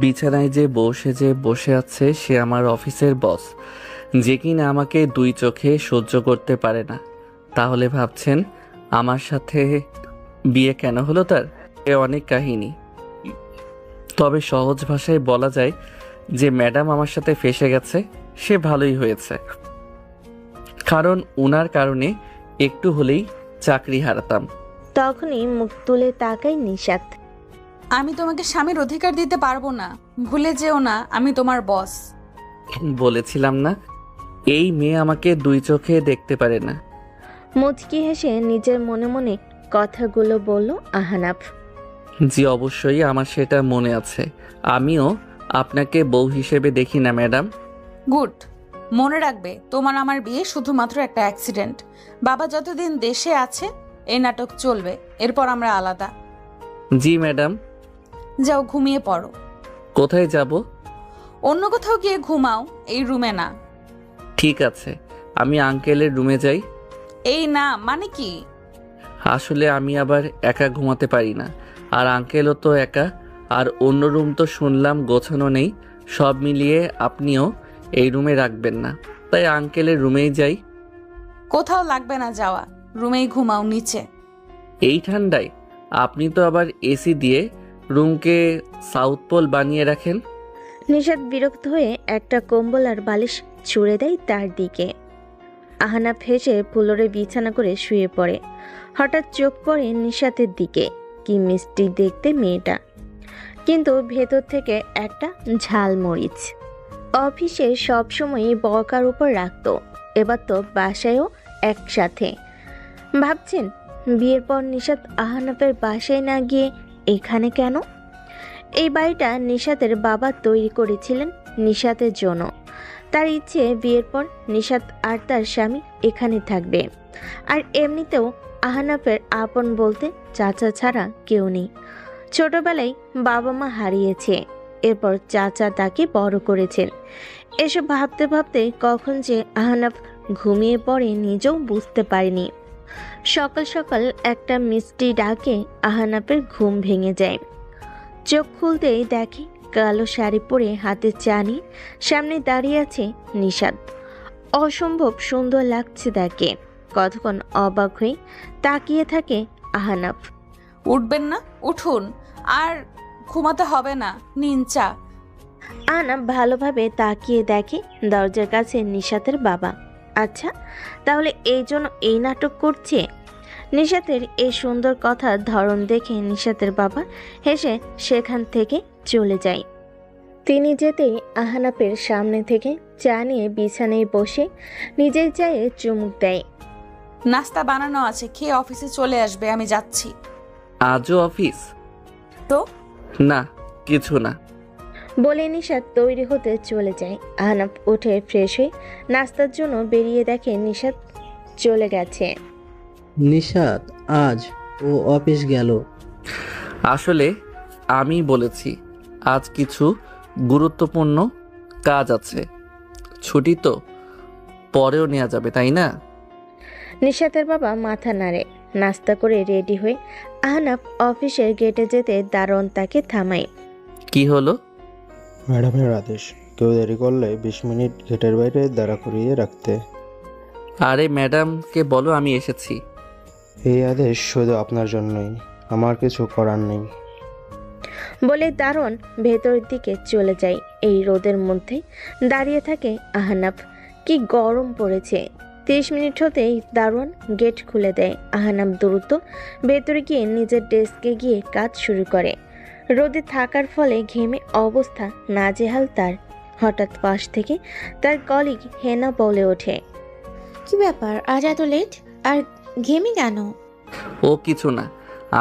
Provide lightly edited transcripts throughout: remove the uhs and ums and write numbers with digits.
বিছানায় যে বসে আছে সে আমার অফিসের বস, যে কিনা আমাকে দুই চোখে সহ্য করতে পারে না। তাহলে ভাবছেন আমার সাথে বিয়ে কেন হলো তার? এ অনেক কাহিনী। তবে সহজ ভাষায় বলা যায় যে ম্যাডাম আমার সাথে ফেঁসে গেছে, সে ভালোই হয়েছে। কারণ উনার কারণে একটু হলেই চাকরি হারাতাম। তখনই মুখ তুলে তাকায় নিশাত। আমি তোমাকে স্বামীর অধিকার দিতে পারবো না, ভুলে যেও না আমি তোমার বস। বলেছিলাম না, এই মেয়ে আমাকে দুই চোখে দেখতে পারে না। মুচকি হেসে নিজের মনে মনে কথাগুলো বলল আহনাফ। জি অবশ্যই, আমার সেটা মনে আছে। আমিও আপনাকে বউ হিসেবে দেখি না ম্যাডাম। গুড। মনে রাখবে তোমার আমার বিয়ে শুধুমাত্র একটা অ্যাক্সিডেন্ট। বাবা যতদিন দেশে আছে এই নাটক চলবে, এরপর আমরা আলাদা। জি ম্যাডাম। যাও ঘুমিয়ে পড়ো। কোথায় যাব? অন্য কোথাও গিয়ে ঘুমাও, এই রুমে না। ঠিক আছে, আমি আঙ্কেলের রুমে যাই। এই না মানে কি? আসলে আমি আবার একা ঘুমাতে পারি না, আর আঙ্কেলও তো একা। আর অন্য রুম তো শুনলাম গোছানো নেই। সব মিলিয়ে আপনিও এই রুমে রাখবেন না, তাই আঙ্কেলের রুমেই যাই। কোথাও লাগবে না যাওয়া, রুমেই ঘুমাও নিচে। এই ঠান্ডায় আপনি তো আবার এসি দিয়ে রুমকে সাউথ পোল বানিয়ে রাখেন। নিশাত বিরক্ত হয়ে একটা কম্বল আর বালিশ ছুঁড়ে দেয় তার দিকে। আহনাফ হেসে ফুলরে বিছানা করে শুয়ে পড়ে। হঠাৎ চোখ পড়ে নিশাতের দিকে। কি মিষ্টি দেখতে মেয়েটা, কিন্তু ভেতর থেকে একটা ঝালমরিচ। অফিসে সবসময়ই বকার উপর রাখতো, এবার তো বাসায়ও একসাথে। ভাবছেন বিয়ের পর নিশাত আহনাফের বাসায় না গিয়ে এখানে কেন? এই বাড়িটা নিশাতের বাবা তৈরি করেছিলেন নিশাতের জন্য। তার ইচ্ছে বিয়ের পর নিশাত আর তার স্বামী এখানে থাকবে। আর এমনিতেও আহনাফের আপন বলতে চাচা ছাড়া কেউ নেই। ছোটবেলায় বাবা মা হারিয়েছে, এরপর চাচা তাকে বড় করেছেন। এসব ভাবতে ভাবতে কখন যে আহনাফ ঘুমিয়ে পড়ে নিজেও বুঝতে পারেনি। সকাল সকাল একটা মিষ্টি ডাকে আহনাফের ঘুম ভেঙে যায়। চোখ খুলতেই দেখে কালো শাড়ি পরে হাতে চা নিয়ে সামনে দাঁড়িয়ে আছে নিশাত। অসম্ভব সুন্দর লাগছে তাকে। কতক্ষণ অবাক হয়ে তাকিয়ে থাকে আহনাফ। উঠবেন না? উঠুন, আর ঘুমাতে হবে না, নিন চা। আহনাফ ভালোভাবে তাকিয়ে দেখে দরজার কাছে নিশাতের বাবা। আচ্ছা, তাহলে এই জন্য এই নাটক করছে? নিশাতের এই সুন্দর কথার ধরন দেখে নিশাতের বাবা হেসে সেখান থেকে চলে যায়। তিনি যেতেই আহনাফের সামনে থেকে চা নিয়ে বিছানায় বসে নিজের চায়ে চুমুক দেয়। নাস্তা বানানো আছে, খেয়ে অফিসে চলে আসবে, আমি যাচ্ছি। আজও অফিস? তো না, কিছু না। বলে নিশাত তৈরি হতে চলে যায়। আহনাফ উঠে ফ্রেশ হয়ে নাস্তার জন্য বেরিয়ে দেখে নিশাত চলে গেছে। নিশাত আজ ও অফিস গেল? আসলে আমি বলেছি আজ কিছু গুরুত্বপূর্ণ কাজ আছে। ছুটি তো পরেও নেওয়া যাবে, তাই না? নিশাতের বাবা মাথা নাড়ে। নাস্তা করে রেডি হয়ে আহনাফ অফিসের গেটে যেতে দারোয়ান তাকে থামায়। কি হলো? ম্যাডামের আদেশ, কেউ দেরি করলে 20 মিনিট গেটের বাইরে দাঁড়া করিয়ে রাখতে। আরে ম্যাডামকে বলো আমি এসেছি। এই আদেশ শুধু আপনার জন্যই, আমার কিছু করার নেই। বলে দারোয়ান ভেতরের দিকে চলে যায়। এই রোদের মধ্যে দাঁড়িয়ে থাকে আহনাফ। কি গরম পড়েছে। 30 মিনিট হতেই দারোয়ান গেট খুলে দেয়। আহনাফ দ্রুত ভেতরে গিয়ে নিজের ডেস্কে গিয়ে কাজ শুরু করে। রোদে থাকার ফলে ঘেমে অবস্থা নাজেহাল তার। হঠাৎ পাশ থেকে তার কলিগ হেনা বলে ওঠে, কি ব্যাপার আজ এত লেট আর ঘেমে কেন? ও কিছু না,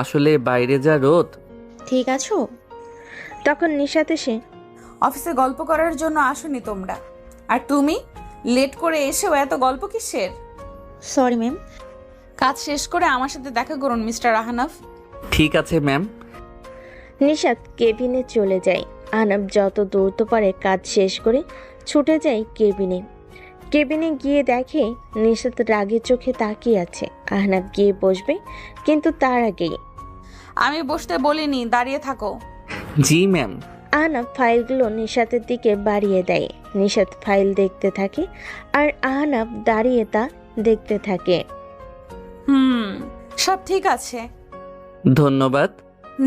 আসলে বাইরে যা রোদ। ঠিক আছো? তখন নিশাত এসে, অফিসে গল্প করার জন্য আসোনি তোমরা, আর তুমি লেট করে এসেও এত গল্প কিসের? Sorry ma'am. কাজ শেষ করে আমার সাথে দেখা করুন মিস্টার আহনাফ। ঠিক আছে ম্যাম। নিশাত কেবিনে চলে যায়। আহনাফ যত দ্রুত পারে কাজ শেষ করে ছুটে যায় কেবিনে। কেবিনে গিয়ে দেখে নিশাত রাগে চোখে তাকিয়ে আছে। আহনাফ গিয়ে বসবে, কিন্তু তার আগেই, আমি বসতে বলিনি, দাঁড়িয়ে থাকো। জি ম্যাম। আহনাফ ফাইলগুলো নিশাতের দিকে বাড়িয়ে দেয়। নিশাত ফাইল দেখতে থাকে আর আহনাফ দাঁড়িয়ে তা দেখতে থাকে। সব ঠিক আছে। ধন্যবাদ।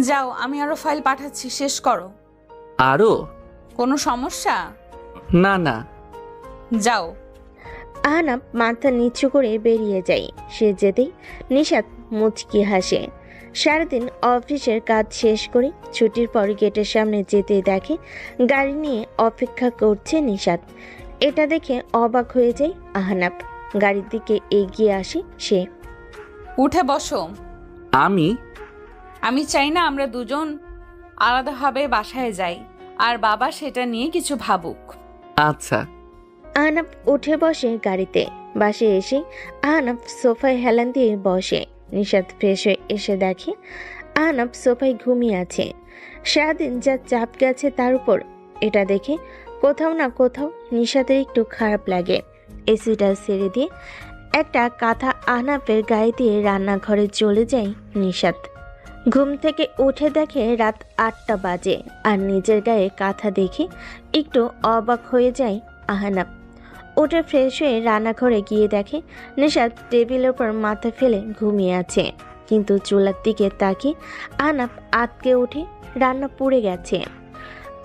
যাও, আমি আরো ফাইল পাঠাচ্ছি, শেষ করো। আরও? কোনো সমস্যা? না না। যাও। আহনাফ মাথা নিচু করে বেরিয়ে যায়। সে যেতেই নিশাত মুচকি হাসে। সারাদিন অফিসের কাজ শেষ করে ছুটির পর গেটের সামনে যেতে দেখে গাড়ি নিয়ে অপেক্ষা করছে নিশাত। এটা দেখে অবাক হয়ে যায় আহনাফ। গাড়ির দিকে এগিয়ে আসে সে। উঠে বসো। আমি চাই না আমরা দুজন আলাদাভাবে বাসায় যাই, আর বাবা সেটা নিয়ে কিছু ভাবুক। আচ্ছা। আহনাফ উঠে বসে গাড়িতে। বাসে এসে আহনাফ সোফায় হেলান দিয়ে বসে। নিশাত ফ্রেশ হয়ে এসে দেখে আহনাফ সোফায় ঘুমিয়ে আছে। সারাদিন যা চাপ গেছে তার উপর এটা দেখে কোথাও না কোথাও নিশাতের একটু খারাপ লাগে। এসিটা ছেড়ে দিয়ে একটা কাঁথা আহনাফের গায়ে দিয়ে রান্নাঘরে চলে যায় নিশাত। ঘুম থেকে উঠে দেখে রাত 8টা বাজে আর নিজের গায়ে কাঁথা দেখে একটু অবাক হয়ে যায় আহনাফ। উঠে ফ্রেশ হয়ে রান্নাঘরে গিয়ে দেখে নিশাত টেবিলের উপর মাথা ফেলে ঘুমিয়ে আছে, কিন্তু চুলার দিকে তাকিয়ে আহনাফ আটকে উঠে রান্না পুড়ে গেছে।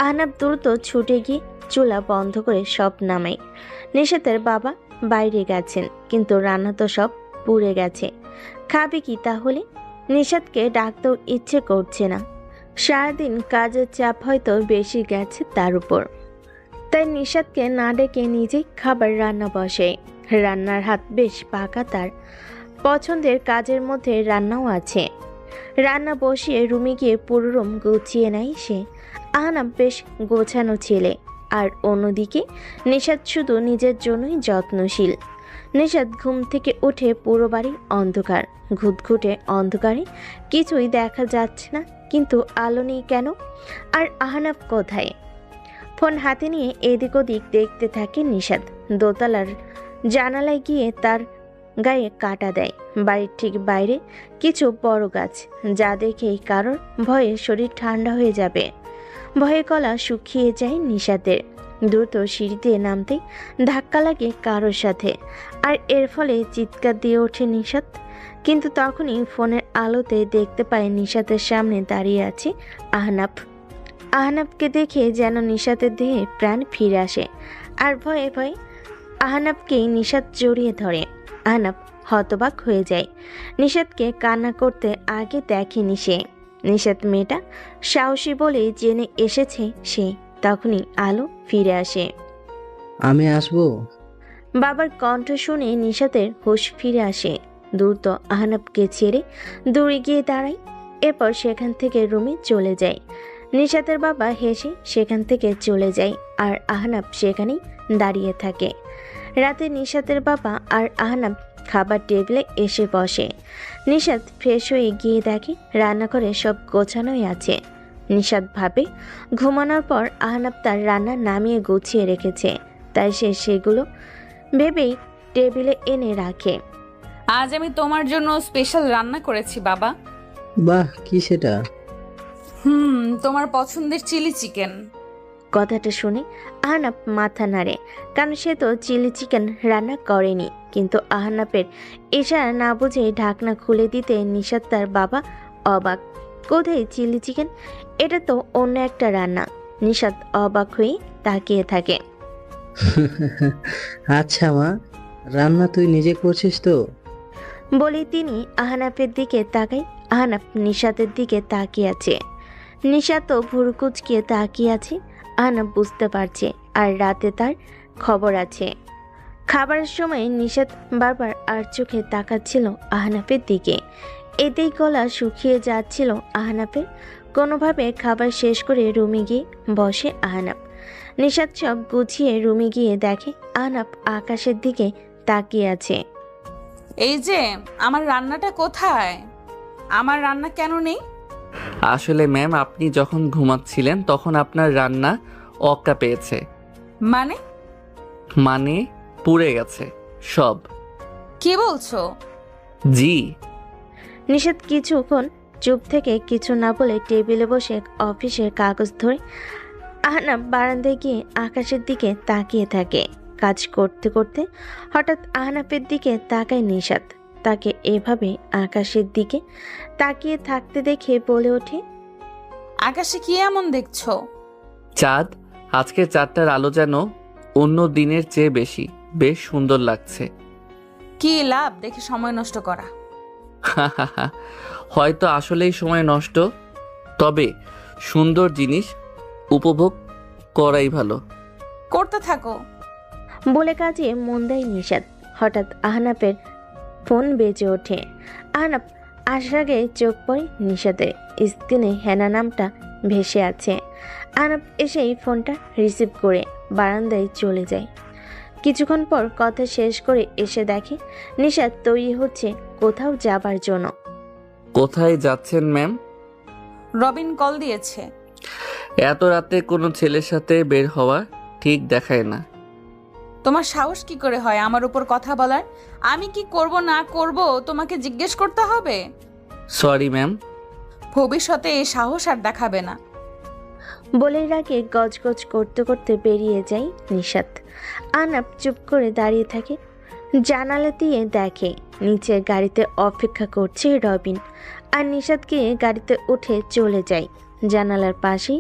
আহনাফ দ্রুত ছুটে গিয়ে চুলা বন্ধ করে সব নামায়। নিশাতের বাবা বাইরে গেছেন, কিন্তু রান্না তো সব পুড়ে গেছে। খাবে কি তাহলে? নিশাতকে ডাকতেও ইচ্ছে করছে না। সারাদিন কাজের চাপ হয়তো বেশি গেছে তার উপর, তাই নিশাতকে না ডেকে নিজেই খাবার রান্না বসে। রান্নার হাত বেশ পাকা তার। পছন্দের কাজের মধ্যে রান্নাও আছে। রান্না বসিয়ে রুমে গিয়ে পুরো রুম গুছিয়ে নেয় সে। আহনাফ বেশ গোছানো ছেলে, আর অন্যদিকে নিশাত শুধু নিজের জন্যই যত্নশীল। নিশাত ঘুম থেকে উঠে পুরো বাড়ি অন্ধকার। ঘুটঘুটে অন্ধকারে কিছুই দেখা যাচ্ছে না, কিন্তু আলো নেই কেন? আর আহনাফ কোথায়? ফোন হাতে নিয়ে এদিক ওদিক দেখতে থাকে নিশাত। দোতলার জানালায় গিয়ে তার গায়ে কাটা দেয়। বাড়ির ঠিক বাইরে কিছু বড় গাছ, যা দেখেই কারোর ভয়ে শরীর ঠান্ডা হয়ে যাবে। ভয়ে গলা শুকিয়ে যায় নিশাতের। দ্রুত সিঁড়ি দিয়ে নামতেই ধাক্কা লাগে কারোর সাথে, আর এর ফলে চিৎকার দিয়ে ওঠে নিশাত। কিন্তু তখনই ফোনের আলোতে দেখতে পায় নিশাতের সামনে দাঁড়িয়ে আছে আহনাফ। আহনাফকে দেখে যেন নিশাতের দেহে প্রাণ ফিরে আসে, আর ভয়ে ভয়ে আহনাফকেই নিশাত জড়িয়ে ধরে। আহনাফ হতবাক হয়ে যায়। নিশাতকে কান্না করতে আগে দেখেনি সে। নিশাত মেয়েটা সাহসী বলে জেনে এসেছে সে। তখনই আলো ফিরে আসে। আমি আসবো? বাবার কণ্ঠ শুনে নিশাতের হুঁশ ফিরে আসে। দ্রুত আহনাফকে ছেড়ে দূরে গিয়ে দাঁড়ায়। এরপর সেখান থেকে রুমে চলে যায়। নিশাতের বাবা হেসে সেখান থেকে চলে যায়, আর আহনাফ সেখানেই দাঁড়িয়ে থাকে। রাতে নিশাতের বাবা আর আহনাফ খাবার টেবিলে এসে বসে। নিশাত ফ্রেশ হয়ে গিয়ে দেখে রান্নাঘরে সব গোছানোই আছে। নিশাত ভাবে ঘুমানোর পর আহনাফ তার রান্না নামিয়ে গুছিয়ে রেখেছে, তাই সে সেগুলো ভেবেই টেবিলে এনে রাখে। আজ আমি তোমার জন্য স্পেশাল রান্না করেছি বাবা। বাহ, কি সেটা? তোমার পছন্দের চিলি চিকেন। কথাটা শুনে আহনাফ মাথা নাড়ে, কারণ সে তো চিলি চিকেন রান্না করেনি। কিন্তু আহনাফের ইশারা না বুঝে ঢাকনা খুলে দিতে নিশাত তার বাবা অবাক। কোথায় চিলি চিকেন? এটা তো অন্য একটা রান্না। নিশাত অবাক হয়ে তাকিয়ে থাকে। আচ্ছা মা, রান্না তুই নিজে করছিস তো? বলেই তিনি আহনাফের দিকে তাকায়। আহনাফ নিশাতের দিকে তাকিয়ে আছে। নিশাতও ভুরু কুচকিয়ে তাকিয়ে আছে। আহনাফ বুঝতে পারছে আর রাতে তার খবর আছে। খাবারের সময় নিশাত বারবার আর চোখে তাকাচ্ছিল আহনাফের দিকে। এতেই গলা শুকিয়ে যাচ্ছিল আহনাফের। কোনোভাবে খাবার শেষ করে রুমে গিয়ে বসে আহনাফ। নিশাত সব গুছিয়ে রুমে গিয়ে দেখে আহনাফ আকাশের দিকে তাকিয়ে আছে। এই যে আমার রান্নাটা কোথায়? আমার রান্না কেন নেই? আসলে ম্যাম, আপনি যখন ঘুমাচ্ছিলেন তখন আপনার রান্না অক্কা পেয়েছে। মানে পুড়ে গেছে সব। কি বলছো? জি। নিশাত কিছুক্ষণ চুপ থেকে কিছু না বলে টেবিলে বসে অফিসের কাগজ ধরে আহনাফ বারান্দায় গিয়ে আকাশের দিকে তাকিয়ে থাকে। কাজ করতে করতে হঠাৎ আহনাফের দিকে তাকায় নিশাত। তাকে এভাবে আকাশের দিকে তাকিয়ে থাকতে দেখে বলে ওঠে, আকাশে কি এমন দেখছো? চাঁদ। আজকে চাঁদটার আলো যেন অন্য দিনের চেয়ে বেশি, বেশ সুন্দর লাগছে। কি লাভ দেখে সময় নষ্ট করা? হয়তো আসলেই সময় নষ্ট, তবে সুন্দর জিনিস উপভোগ করাই ভালো। করতে থাকো। বলে কাজে মন দেয় নিশাত। হঠাৎ আহনাফের ফোন বেজে ওঠে। আহনাফ আসার আগে চোখ পড়ে নিশাতের। স্ক্রিনে হেনা নামটা ভেসে আছে। আহনাফ এসেই ফোনটা রিসিভ করে বারান্দায় চলে যায়। কিছুক্ষণ পর কথা শেষ করে এসে দেখে নিশাত তৈরি হচ্ছে কোথাও যাবার জন্য। কোথায় যাচ্ছেন ম্যাম? রবিন কল দিয়েছে। এত রাতে কোনো ছেলের সাথে বের হওয়া ঠিক দেখায় না। তোমার সাহস কি করে হয় আমার উপর কথা বলার? আমি কি করব না করব তোমাকে জিজ্ঞেস করতে হবে? Sorry ma'am. ভবিষ্যতে এই সাহস আর দেখাবে না। বলেই রাগে গজগজ করতে করতে বেরিয়ে যায় নিশাত। আহনাফ চুপ করে দাঁড়িয়ে থাকে। জানালা দিয়ে দেখে নিচের গাড়িতে অপেক্ষা করছে রবিন, আর নিশাত গিয়ে গাড়িতে উঠে চলে যায়। জানালার পাশেই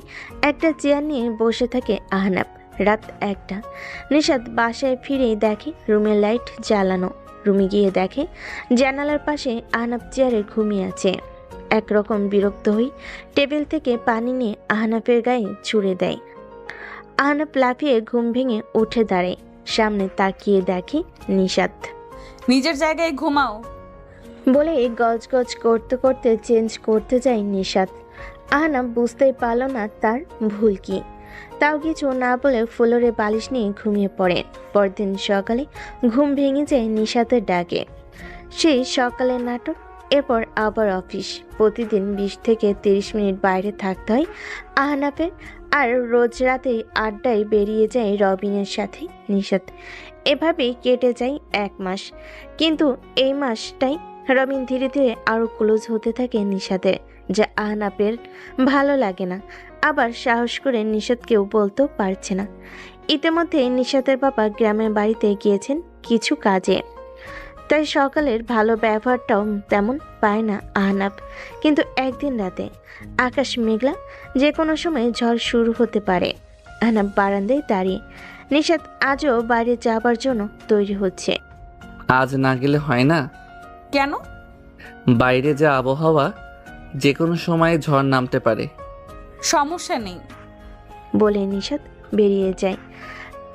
একটা চেয়ার নিয়ে বসে থাকে আহনাফ। রাত 1টা। নিশাত বাসায় ফিরেই দেখে রুমের লাইট জ্বালানো। রুমে গিয়ে দেখে জানালার পাশে আহনাফ চেয়ারে ঘুমিয়ে আছে। একরকম বিরক্ত হই টেবিল থেকে পানি নিয়ে আহনাফের গায়ে ছুঁড়ে দেয়। আহনাফ লাফিয়ে ঘুম ভেঙে উঠে দাঁড়ায়। সামনে তাকিয়ে দেখে নিশাত। নিজের জায়গায় ঘুমাও। বলে গজগজ করতে করতে চেঞ্জ করতে যায় নিশাত। আহনাফ বুঝতেই পারল না তার ভুল কি। তাও কিছু না বলে ফ্লোরে বালিশ নিয়ে ঘুমিয়ে পড়ে। পরদিন সকালে ঘুম ভেঙে যায় নিশাতের ডাকে। সেই সকালের নাটক, এরপর আবার অফিস। প্রতিদিন 20 থেকে 30 মিনিট বাইরে থাকতে হয় আহনাফের। আর রোজ রাতে আড্ডায় বেরিয়ে যায় রবিনের সাথে নিশাত। এভাবেই কেটে যায় 1 মাস। কিন্তু এই মাসটাই রবিন ধীরে ধীরে আরও ক্লোজ হতে থাকে নিশাতের, যা আহনাফের ভালো লাগে না। আবার সাহস করে নিশাতকেও বলতেও পারছে না। ইতিমধ্যে নিশাতের বাবা গ্রামের বাড়িতে গিয়েছেন কিছু কাজে, তাই সকালের ভালো ব্যবহারটাও তেমন পায় না আহনাফ। কিন্তু একদিন রাতে আকাশ মেঘলা, যে কোনো সময় ঝড় শুরু হতে পারে। আহনাফ বারান্দায় দাঁড়িয়ে। নিশাত আজও বাইরে যাবার জন্য তৈরি হচ্ছে। আজ না গেলে হয় না? কেন? বাইরে যা আবহাওয়া, যে কোনো সময় ঝড় নামতে পারে। সমস্যা নেই বলে নিশাত বেরিয়ে যায়।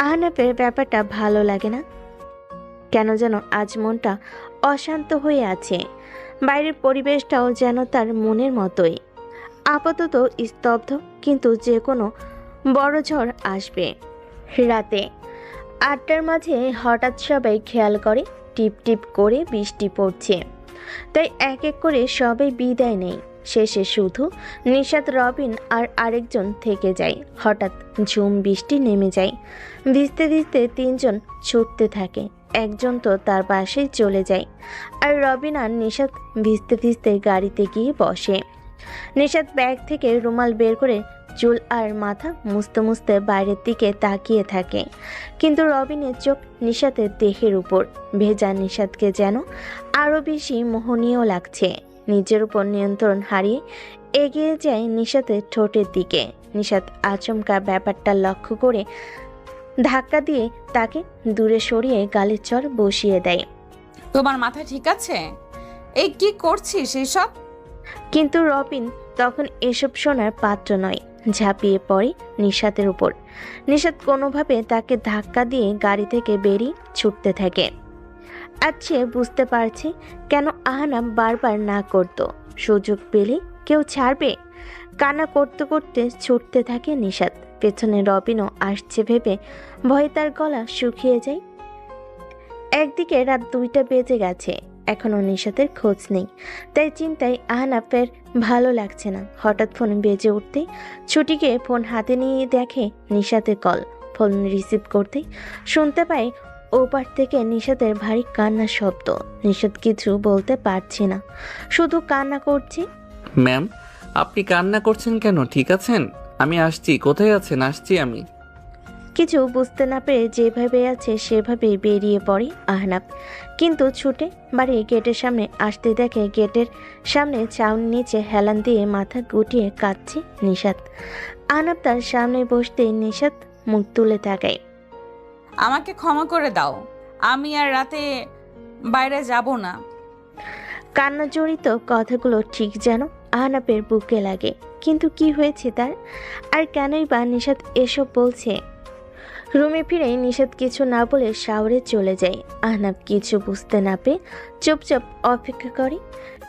আহনাফের ব্যাপারটা ভালো লাগে না। কেন যেন আজ মনটা অশান্ত হয়ে আছে। বাইরের পরিবেশটাও যেন তার মনের মতোই আপাতত স্তব্ধ, কিন্তু যে কোনো বড় ঝড় আসবে। রাতে 8টার মাঝে হঠাৎ সবাই খেয়াল করে টিপ টিপ করে বৃষ্টি পড়ছে। তাই এক এক করে সবাই বিদায় নেয়। শেষে শুধু নিশাত, রবিন আর আরেকজন থেকে যায়। হঠাৎ ঝুম বৃষ্টি নেমে যায়। ভিজতে ভিজতে 3 জন ছুটতে থাকে। একজন তো তার পাশেই চলে যায়। আর রবিন আর নিশাত ভিজতে ভিজতে গাড়িতে গিয়ে বসে। নিশাত ব্যাগ থেকে রুমাল বের করে চুল আর মাথা মুছতে মুছতে বাইরের দিকে তাকিয়ে থাকে। কিন্তু রবিনের চোখ নিশাতের দেহের উপর। ভেজা নিশাতকে যেন আরও বেশি মোহনীয় লাগছে। নিজের উপর নিয়ন্ত্রণ হারিয়ে এগিয়ে যায় নিশাতের ঠোঁটের দিকে। নিশাত আচমকা ব্যাপারটা লক্ষ্য করে ধাক্কা দিয়ে তাকে দূরে সরিয়ে গালের চর বসিয়ে দেয়। তোমার মাথা ঠিক আছে? এই কি করছিস এসব? কিন্তু রবিন তখন এসব শোনার পাত্র নয়। ঝাঁপিয়ে পড়ে নিশাতের উপর। নিশাত কোনোভাবে তাকে ধাক্কা দিয়ে গাড়ি থেকে বেরিয়ে ছুটতে থাকে। আর সে বুঝতে পারছে কেন আহনাফ বারবার না করত। সুযোগ পেলে কেউ ছাড়বে? কান্না করতে করতে ছুটতে থাকে নিশাত। পেছনে রবিনও আসছে ভেবে ভয়ে তার গলা শুকিয়ে যায়। একদিকে রাত 2টা বেজে গেছে, এখনো নিশাতের খোঁজ নেই। তাই চিন্তায় আহনাফের ভালো লাগছে না। হঠাৎ ফোন বেজে উঠতেই ছুটিকে ফোন হাতে নিয়ে দেখে নিশাতের কল। ফোন রিসিভ করতেই শুনতে পায় ওপার থেকে নিশাতের ভারী কান্নার শব্দ। নিশাত কিছু বলতে পারছে না, শুধু কান্না করছে। ম্যাম, আপনি কান্না করছেন কেন? ঠিক আছেন? আমি আসছি। কোথায় আছেন? আসছি আমি। কিছু বুঝতে না পেরে যেভাবে আছে সেভাবেই বেরিয়ে পড়ে আহনাব, কিন্তু ছুটে বাড়ির গেটের সামনে আসতে দেখে গেটের সামনে ছাউনি নিচে হেলান দিয়ে মাথা গুটিয়ে কাঁদছে নিশাত। আহনাব তার সামনে বসতে নিশাত মুখ তুলে তাকায়। আমাকে ক্ষমা করে দাও, আমি আর রাতে বাইরে যাব না। কান্না জড়িত কথাগুলো ঠিক যেন আহনাবের বুকে লাগে, কিন্তু কি হয়েছে তার, আর কেনই বা নিশাত এসব বলছে? রুমে ফিরে নিশাত কিছু না বলে শাওরে চলে যায়। আহনাব কিছু বুঝতে না পেয়ে চুপচাপ অপেক্ষা করে।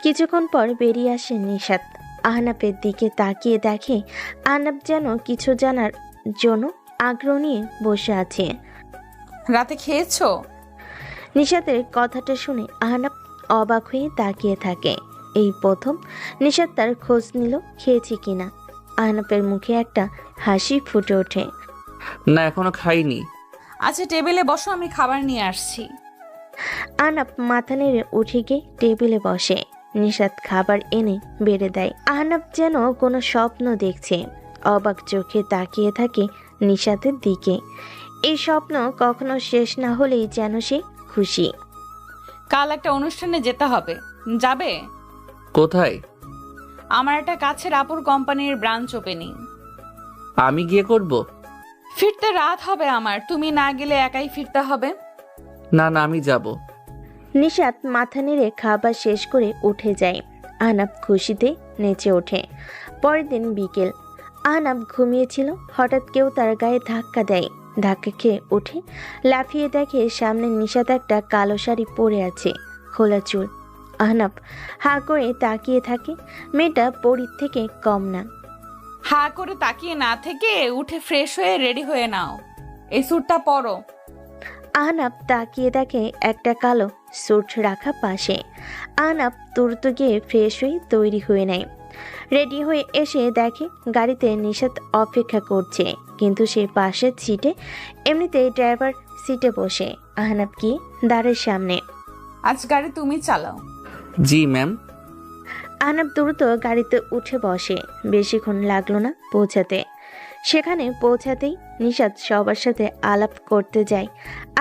কিছুক্ষণ পর বেরিয়ে আসে নিশাত। আহনাবের দিকে তাকিয়ে দেখে আহনাব যেন কিছু জানার জন্য আগ্রহ নিয়ে বসে আছে। রাতে খেয়েছো? নিশাতের কথাটা শুনে আহনাব অবাক হয়ে তাকিয়ে থাকে। এই প্রথম নিশাত তার খোঁজ নিল খেয়েছে কিনা। আহনাবের মুখে একটা হাসি ফুটে ওঠে। না, এখনো খাইনি। আচ্ছা টেবিলে বসো, আমি খাবার নিয়ে আসছি। আহনাব মাথা নেড়ে উঠে গিয়ে টেবিলে বসে। নিশাত খাবার এনে বেড়ে দেয়। আহনাব যেন কোনো স্বপ্ন দেখছে, অবাক চোখে তাকিয়ে থাকে নিশাতের দিকে। এই স্বপ্ন কখনো শেষ না হলেই যেন সে খুশি। কাল একটা অনুষ্ঠানে যেতে হবে, যাবে? কোথায়? আমার একটা কাছের আপুর কোম্পানির ব্রাঞ্চ ওপেনিং। আমি গিয়ে করব? ফিরতে রাত হবে আমার, তুমি না গেলে একাই ফিরতে হবে। না না, আমি যাব। নিশাত মাথা নেড়ে খাবার শেষ করে উঠে যায়। আহনাব খুশিতে নেচে ওঠে। পরের দিন বিকেল, আহনাব ঘুমিয়েছিল। হঠাৎ কেউ তার গায়ে ধাক্কা দেয়। ধাক্কা খেয়ে উঠে লাফিয়ে দেখে সামনে নিশাত একটা কালো শাড়ি পরে আছে, খোলা চুল। আহনাব হা করে তাকিয়ে থাকে। মেয়েটা পরীর থেকে কম না। হা করে তাকিয়ে না থেকে উঠে ফ্রেশ হয়ে রেডি হয়ে নাও, এই স্যুটটা পরো। আহনাব তাকিয়ে দেখে একটা কালো স্যুট রাখা পাশে। আহনাব তুরত গিয়ে ফ্রেশ হয়ে তৈরি হয়ে নেয়। রেডি হয়ে এসে দেখে গাড়িতে নিশাত অপেক্ষা করছে, কিন্তু সে পাশের সিটে, এমনিতেই ড্রাইভার সিটে বসে। আহনাব কি দাঁড়ের সামনে। আজ গাড়ি তুমি চালাও। জি ম্যাম। আহনাব দ্রুত গাড়িতে উঠে বসে। বেশিক্ষণ লাগলো না পৌঁছাতে। সেখানে পৌঁছাতেই নিশাত সবার সাথে আলাপ করতে যায়,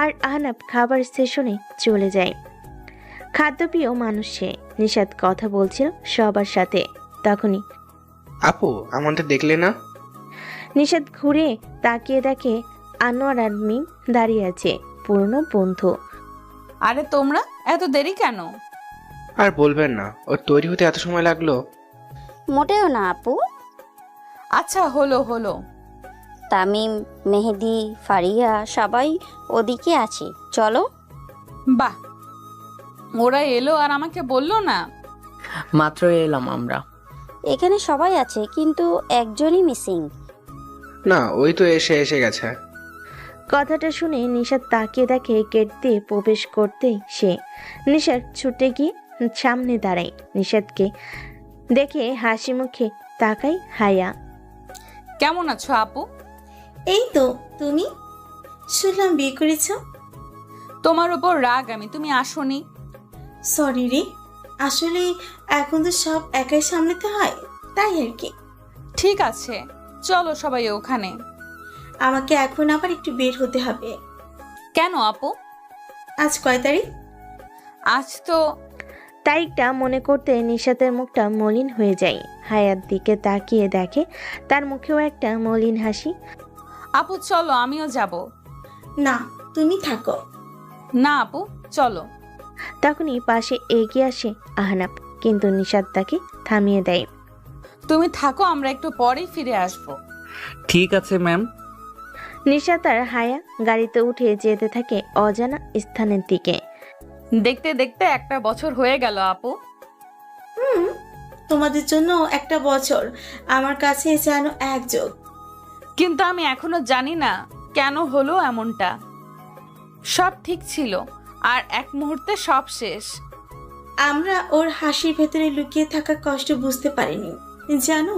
আর আহনাব খাবার স্টেশনে চলে যায়। খাদ্যপ্রিয় মানুষ সে। নিশাত কথা বলছিল সবার সাথে। তখনই আপু, আমাদের দেখলে না? নিশাত ঘুরে তাকিয়ে দেখে আনোয়ার আর মিম দাঁড়িয়ে আছে, পুরনো বন্ধু। আরে তোমরা এত দেরি কেন? আর বলবেন না, ওর তৈরি হতে এত সময় লাগলো। মোটেও না আপু। আচ্ছা হলো হলো। তামিম, মেহেদি, ফারিয়া সবাই ওদিকে আছে, চলো। বাহ, ওরা এলো আর আমাকে বললো না? মাত্র এলাম আমরা। এখানে সবাই আছে কিন্তু একজনই মিসিং। না, ওই তো এসে গেছে। কথাটা শুনে নিশাত তাকিয়ে দেখে গেট দিয়ে প্রবেশ করতেই সে। নিশাত ছুটে গিয়ে সামনে দাঁড়ায়। নিশাতকে দেখে হাসি মুখে তাকাই হায়া। কেমন আছো আপু? এই তো, তুমি? শুনলাম বিয়ে করেছ। তোমার উপর রাগ আমি, তুমি আসোনি। সরি রে, আসলে এখন তো সব একাই সামলাতে হয়, তাই আর কি। ঠিক আছে, চলো সবাই ওখানে। আমাকে এখন আবার একটু বের হতে হবে। কেন আপু? আজ কয় তারিখ? আজ তো তারিখটা মনে করতে নিশাতের মুখটা মলিন হয়ে যায়। হায়ার দিকে তাকিয়ে দেখে তার মুখেও একটা মলিন হাসি। আপু চলো, আমিও যাব। না, তুমি থাকো। না আপু, চলো। তখনই পাশে এগিয়ে আসে আহনাব, কিন্তু নিশাত তাকে থামিয়ে দেয়। তুমি থাকো, আমরা একটু পরেই ফিরে আসবো। ঠিক আছে ম্যাম। নিশাত আর হায়া গাড়িতে উঠে যেতে থাকে অজানা স্থানের দিকে। দেখতে দেখতে একটা বছর হয়ে গেল আপু। তোমাদের জন্য একটা বছর আমার কাছে যেন এক যোগ। কিন্তু আমি এখনো জানি না কেন হলো এমনটা। সব ঠিক ছিল আর এক মুহূর্তে সব শেষ। আমরা ওর হাসির ভেতরে লুকিয়ে থাকা কষ্ট বুঝতে পারিনি। জানো,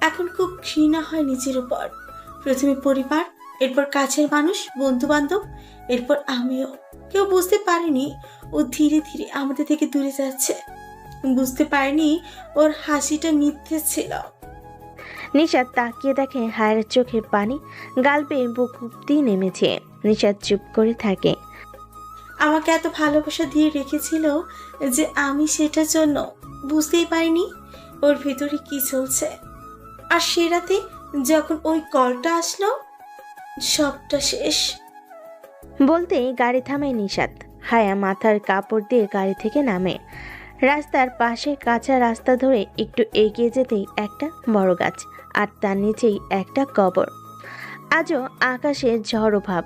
এখন খুব ঘৃণা হয় নিজের উপর। প্রথমে পরিবার, এরপর কাছের মানুষ, বন্ধু বান্ধব, এরপর আমিও। কেউ বুঝতে পারেনি ও ধীরে ধীরে আমাদের থেকে দূরে যাচ্ছে। বুঝতে পারিনি ওর হাসিটা মিথ্যে ছিল। নিশাদ তাকিয়ে দেখে হায়ার চোখে পানি, গাল বেয়ে বুক অব্দি নেমেছে। নিশাদ চুপ করে থাকে। আমাকে এত ভালোবাসা দিয়ে রেখেছিল যে আমি সেটার জন্য বুঝতেই পারিনি ওর ভিতরে কি চলছে। আর সে রাতে যখন ওই কলটা আসলো, সবটা শেষ। বলতেই গাড়ি থামায় নিশাদ। হায়া মাথার কাপড় দিয়ে গাড়ি থেকে নামে। রাস্তার পাশে কাঁচা রাস্তা ধরে একটু এগিয়ে যেতেই একটা বড় গাছ, আর তার নিচেই একটা কবর। আজও আকাশে ঝড়ো ভাব,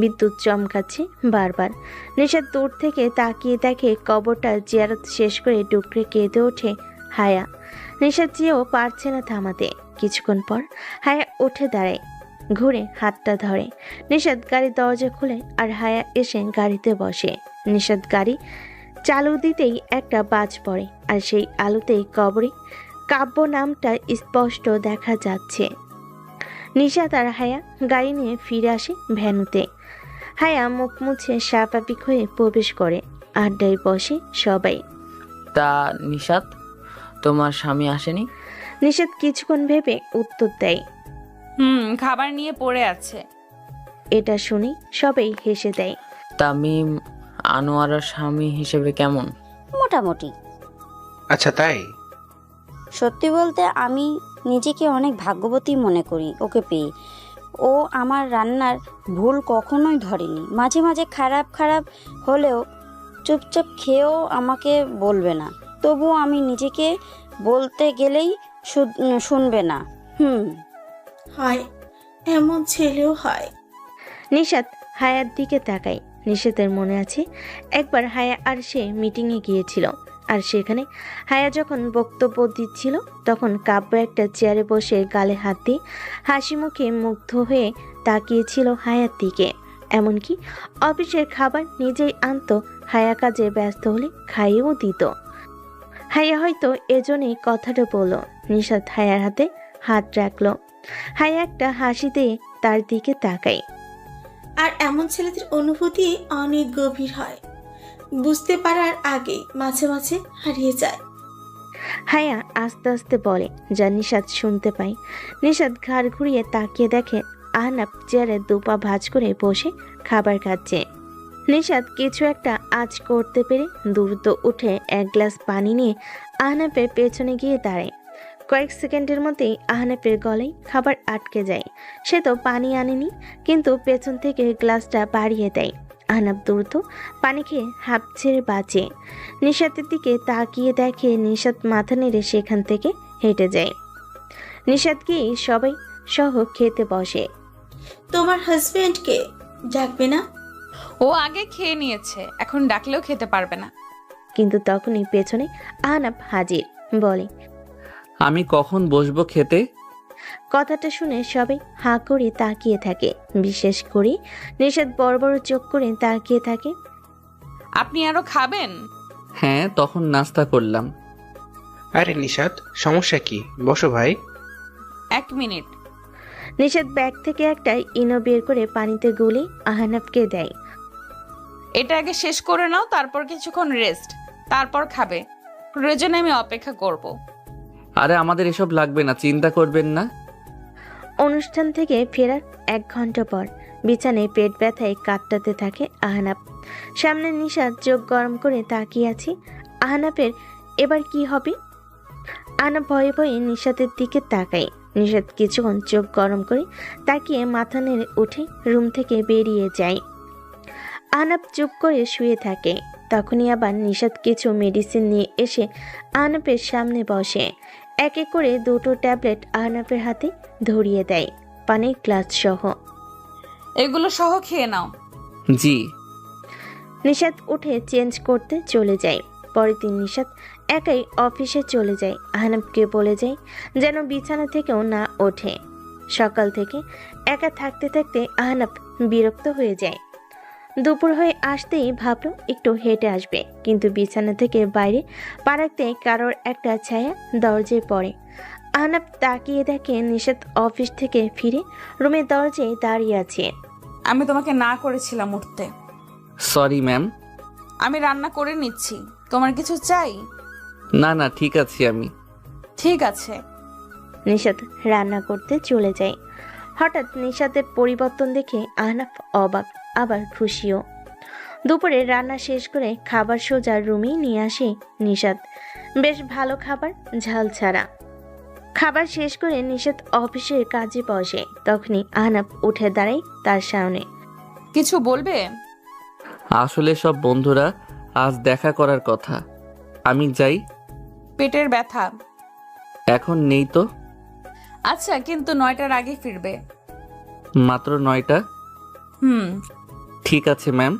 বিদ্যুৎ চমকাচ্ছে বারবার। নিশাদ দূর থেকে তাকিয়ে দেখে কবরটা জিয়ারত শেষ করে ডুকরে কেঁদে ওঠে হায়া। নিশাদ চেয়েও পারছে না থামাতে। কিছুক্ষণ পর হায়া উঠে দাঁড়ায়, ঘুরে হাতটা ধরে। নিশাদ গাড়ির দরজা খুলে আর হায়া এসে গাড়িতে বসে। নিশাদ গাড়ি চালু দিতেই একটা বাজ পড়ে, আর সেই আলোতেই কবরে কাব্য নামটা স্পষ্ট দেখা যাচ্ছে। নিশাদ আর হায়া গাড়ি নিয়ে ফিরে আসে ভ্যানুতে। হায়া মুখ মুছে স্বাভাবিক হয়ে প্রবেশ করে। আড্ডায় বসে সবাই। তা নিশাত, তোমার স্বামী আসেনি? নিশাদ কিছুক্ষণ ভেবে উত্তর দেয়, খাবার নিয়ে পড়ে আছে। এটা শুনি সবাই হেসে দেয়। তামিম আনোয়ারার স্বামী হিসেবে কেমন? মোটামুটি। আচ্ছা তাই? সত্যি বলতে আমি নিজেকে অনেক ভাগ্যবতী মনে করি ওকে পেয়ে। ও আমার রান্নার ভুল কখনোই ধরেনি। মাঝে মাঝে খারাপ খারাপ হলেও চুপচাপ খেয়েও আমাকে বলবে না। তবুও আমি নিজেকে বলতে গেলেই শুনবে না। হয়, এমন ছেলেও হয়। নিশাদ হায়ার দিকে তাকায়। নিশাদের মনে আছে একবার হায়া আর সে মিটিংয়ে গিয়েছিল, আর সেখানে হায়া যখন বক্তব্য দিচ্ছিল তখন কাব্য একটা চেয়ারে বসে গালে হাত দিয়ে হাসি মুখে মুগ্ধ হয়ে তাকিয়েছিল হায়ার দিকে। এমনকি অফিসের খাবার নিজেই আনতো, হায়া কাজে ব্যস্ত হলে খাইয়েও দিত। হায়া হয়তো এজন্যই কথাটা বলল। নিশাদ হায়ার হাতে হাত রাখলো। হায়া একটা হাসি দিয়ে তার দিকে তাকায়। আর এমন ছেলেদের অনুভূতি অনেক গভীর হয়, বুঝতে পারার আগে মাঝে মাঝে হারিয়ে যায়। হায়া আস্তে আস্তে বলে, যা নিশাদ শুনতে পায়। নিশাদ ঘাড় ঘুরিয়ে তাকিয়ে দেখে আহনাফ চেয়ারে দুপা ভাঁজ করে বসে খাবার খাচ্ছে। নিশাদ কিছু একটা আজ করতে পেরে দ্রুত উঠে এক গ্লাস পানি নিয়ে আহনাফের পেছনে গিয়ে দাঁড়ায়। কয়েক সেকেন্ডের মধ্যেই আহনাফের গলায় খাবার আটকে যায়। সে তো পানি আনেনি, কিন্তু পেছন থেকে গ্লাসটা বাড়িয়ে দেয়। আহনাফ দ্রুত পানি খেয়ে হাঁপ ছেড়ে বাঁচে। নিশাতের দিকে তাকিয়ে দেখে নিশাত মাথা নেড়ে সেখান থেকে হেঁটে যায়। নিশাত গিয়ে সবাই সহ খেতে বসে। তোমার হাজবেন্ডকে ডাকবে না? ও আগে খেয়ে নিয়েছে, এখন ডাকলেও খেতে পারবে না। কিন্তু তখনই পেছনে আহনাফ হাজির, বলে, আমি কখন বসবো খেতে? কথাটা শুনে সবাই হাঁ করে তাকিয়ে থাকে। বিশেষ করে নিশাত বড় বড় চোখ করে তাকিয়ে থাকে। আপনি আরো খাবেন? হ্যাঁ, তখন নাস্তা করলাম। আরে নিশাত, সমস্যা কি? বসো ভাই। 1 মিনিট। নিশাত ব্যাগ থেকে একটা ইনো বের করে পানিতে গুলে আহনাফকে দেয়। এটা আগে শেষ করে নাও, তারপর কিছুক্ষণ রেস্ট, তারপর খাবে। প্রয়োজনে আমি অপেক্ষা করব। আরে আমাদের এসব লাগবে না, চিন্তা করবেন না। অনুষ্ঠান থেকে ফেরার 1 ঘন্টা পর বিছানায় পেট ব্যথায় কাতরাতে থাকে আহনাফ। সামনে নিশাত চোখ গরম করে তাকিয়ে আছে। আহনাফের এবার কি হবে? আহনাফ ভয়ে ভয়ে নিশাতের দিকে তাকায়। নিশাত কিছুক্ষণ চোখ গরম করে তাকিয়ে মাথা নেড়ে উঠে রুম থেকে বেরিয়ে যায়। আহনাফ চুপ করে শুয়ে থাকে। তখনই আবার নিশাত কিছু মেডিসিন নিয়ে এসে আহনাফের সামনে বসে। এক এক করে 2টো ট্যাবলেট আহনাফের হাতে ধরিয়ে দেয়, পানির গ্লাস সহ। এগুলো সহ খেয়ে নাও। জি। নিশাত উঠে চেঞ্জ করতে চলে যায়। পরের দিন নিশাত একাই অফিসে চলে যায়। আহনাফকে বলে যায় যেন বিছানা থেকেও না ওঠে। সকাল থেকে একা থাকতে থাকতে আহনাফ বিরক্ত হয়ে যায়। দুপুর হয়ে আসতেই ভাবলো একটু হেঁটে আসবে, কিন্তু বিছানা থেকে বাইরে পা রাখতে কারোর একটা ছায়া দরজায় পড়ে। আহনাফ তাকিয়ে দেখে নিশাত অফিস থেকে ফিরে রুমের দরজায় দাঁড়িয়ে আছে। আমি তোমাকে না করেছিলাম উঠতে। Sorry ma'am. আমি রান্না করে নিচ্ছি, তোমার কিছু চাই? না না, ঠিক আছে আমি। ঠিক আছে। নিশাত রান্না করতে চলে যায়। হঠাৎ নিশাতের পরিবর্তন দেখে আহনাফ অবাক, আবার খুশিও। দুপুরে রান্না শেষ করে খাবার সোজা রুমেই নিয়ে আসে নিশাত। বেশ ভালো খাবার, ঝাল ছাড়া। খাবার শেষ করে নিশাত অফিসের কাজে বসে। তখনই আহনাফ উঠে দাঁড়ায় তার সামনে। কিছু বলবে? আসলে সব বন্ধুরা আজ দেখা করার কথা। আমি যাই। পেটের ব্যথা? এখন নেই তো। আচ্ছা, কিন্তু 9টার আগে ফিরবে। মাত্র 9টা? ঠিক আছে ম্যাম।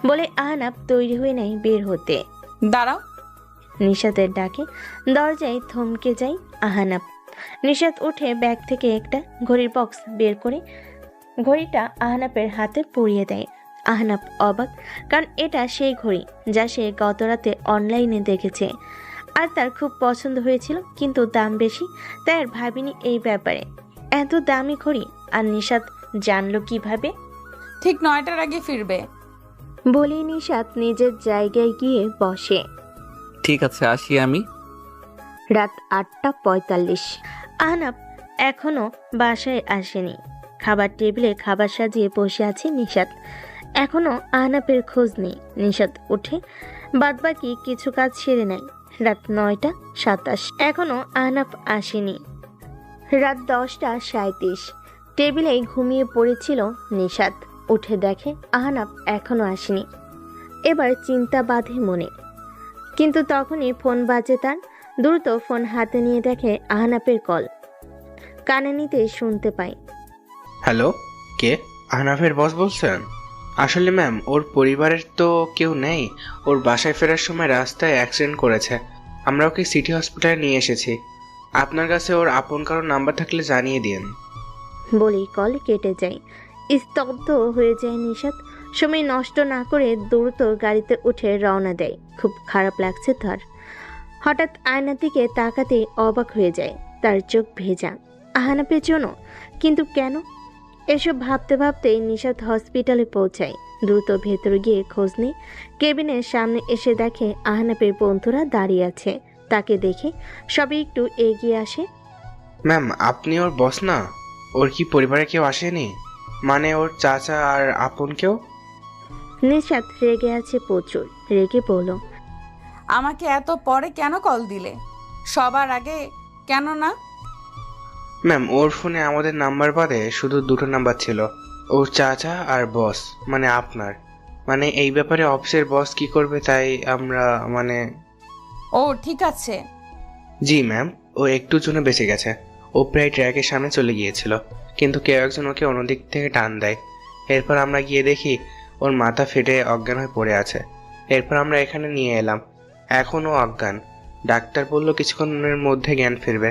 বলে আহনাফ তৈরি হয়ে নেয় বের হতে। দাঁড়াও। নিশাতের ডাকে দরজায় থমকে যায় আহনাফ। নিশাত উঠে ব্যাগ থেকে একটা ঘড়ির বক্স বের করে ঘড়িটা আহনাফের হাতে পরিয়ে দেয়। আহনাফ অবাক, কারণ এটা সেই ঘড়ি যা সে গত রাতে অনলাইনে দেখেছে আর তার খুব পছন্দ হয়েছিল, কিন্তু দাম বেশি, তাই আর ভাবিনি এই ব্যাপারে। এত দামি ঘড়ি আর নিশাত জানলো কিভাবে? ঠিক 9টার আগে ফিরবে বলে নিশাত নিজের জায়গায় গিয়ে বসে। ঠিক আছে, আসি আমি। রাত 8:45। আহনাফ এখনো বাসায় আসেনি। খাবার টেবিলে খাবার সাজিয়ে বসে আছে নিশাত। এখনো আহনাফের খোঁজ নেই। নিশাত উঠে বাদবাকি কিছু কাজ সেরে নেয়। রাত 9:27। এখনো আহনাফ আসেনি। রাত 10:37। টেবিলে ঘুমিয়ে পড়েছিল নিশাত। উঠে দেখে আহনাফ এখনো আসেনি। এবার চিন্তা বাঁধে মনে, কিন্তু তখনই ফোন বাজে তার। দ্রুত ফোন হাতে নিয়ে দেখে আহনাফের কল। কানে নিতে শুনতে পায়। হ্যালো, কে? আহনাফের বস বলছেন? আসলে ম্যাম, ওর পরিবারের তো কেউ নেই। ওর বাসায় ফেরার সময় রাস্তায় অ্যাক্সিডেন্ট করেছে। আমরা ওকে সিটি হসপিটালে নিয়ে এসেছি। আপনার কাছে ওর আপন কারো নাম্বার থাকলে জানিয়ে দিন। বলেই কল কেটে যায়। স্তব্ধ হয়ে যায় নিশাত। সময় নষ্ট না করে দ্রুত গাড়িতে উঠে রওনা দেয়। খুব খারাপ লাগছে তার। হঠাৎ আয়নার দিকে তাকাতে অবাক হয়ে যায়। তার চোখ ভেজা। আহনাফের জন্য, কিন্তু কেন? এসব ভাবতে ভাবতেই নিশাত হসপিটালে পৌঁছায়। দ্রুত ভেতরে গিয়ে খোঁজ নেয়। কেবিনের সামনে এসে দেখে আহনাফের বন্ধুরা দাঁড়িয়ে আছে। তাকে দেখে সবাই একটু এগিয়ে আসে। ম্যাম, আপনি ওর বস না? ওর কি পরিবারে কেউ আসেনি? মানে ওর চাচা আর আপন কেউ? নিশাত রেগে আছে প্রচুর। রেগে বলল, আমাকে এত পরে কেন কল দিলে? সবার আগে কেন না? ম্যাম, ওর ফোনে আমাদের নাম্বার বাদে শুধু 2টো নাম্বার ছিল। ওর চাচা আর বস, মানে আপনার। মানে এই ব্যাপারে অফিসের বস কি করবে তাই আমরা ও ঠিক আছে। জি ম্যাম, ও একটু জন্য বেঁচে গেছে। ও প্রায় ট্র্যাকের সামনে চলে গিয়েছিল, কিন্তু কেউ একজন ওকে অন্যদিক থেকে টান দেয়। এরপর আমরা গিয়ে দেখি ওর মাথা ফেটে অজ্ঞান হয়ে পড়ে আছে। এরপর আমরা এখানে নিয়ে এলাম। এখনও অজ্ঞান। ডাক্তার বলল কিছুক্ষণের মধ্যে জ্ঞান ফিরবে।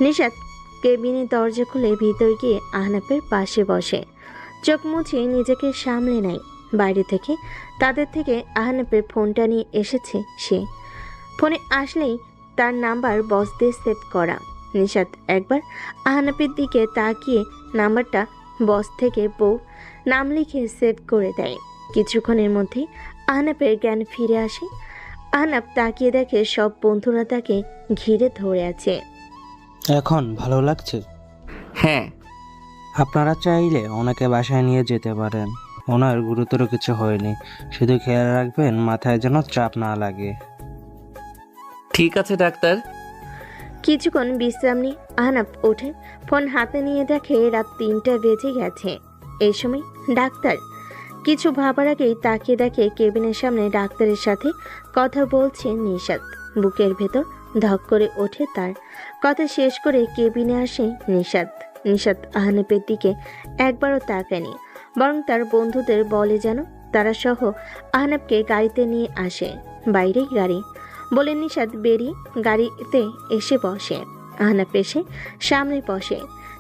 নিশাত কেবিনের দরজা খুলে ভিতর গিয়ে আহনাফের পাশে বসে। চোখ মুছে নিজেকে সামলে নেয়। বাইরে থেকে তাদের থেকে আহনাফের ফোনটা নিয়ে এসেছে সে। ফোনে আসলেই তার নাম্বার বসদের সেভ করা। নিশাত একবার আহনাফের দিকে তাকিয়ে নাম্বারটা বস থেকে বউ নাম লিখে সেভ করে দেয়। কিছুক্ষণের মধ্যে আহনাফের জ্ঞান ফিরে আসে। আহনাফ তাকিয়ে দেখে সব বন্ধুরা তাকে ঘিরে ধরে আছে। এখন ভালো লাগছে? হ্যাঁ। আপনারা চাইলে ওনাকে বাসায় নিয়ে যেতে পারেন। ওনার গুরুতর কিছু হয়নি, শুধু খেয়াল রাখবেন মাথায় যেন চাপ না লাগে। ঠিক আছে ডাক্তার। কিছুক্ষণ বিশ্রাম নিয়ে আহনাফ ওঠে। ফোন হাতে নিয়ে দেখে রাত 3টা বেজে গেছে। এই সময় ডাক্তার। কিছু ভাবার আগেই তাকিয়ে দেখে কেবিনের সামনে ডাক্তারের সাথে কথা বলছে নিশাত। বুকের ভেতর ধক করে ওঠে তার। কথা শেষ করে কেবিনে আসে নিশাত। নিশাত আহনাফের দিকে একবারও তাকায়নি, বরং তার বন্ধুদের বলে যেন তারা সহ আহনাফকে গাড়িতে নিয়ে আসে। বাইরেই গাড়ি বলে নিশাত বেরিয়ে গাড়িতে এসে বসে। আহনাফ এসে সামনে বসে।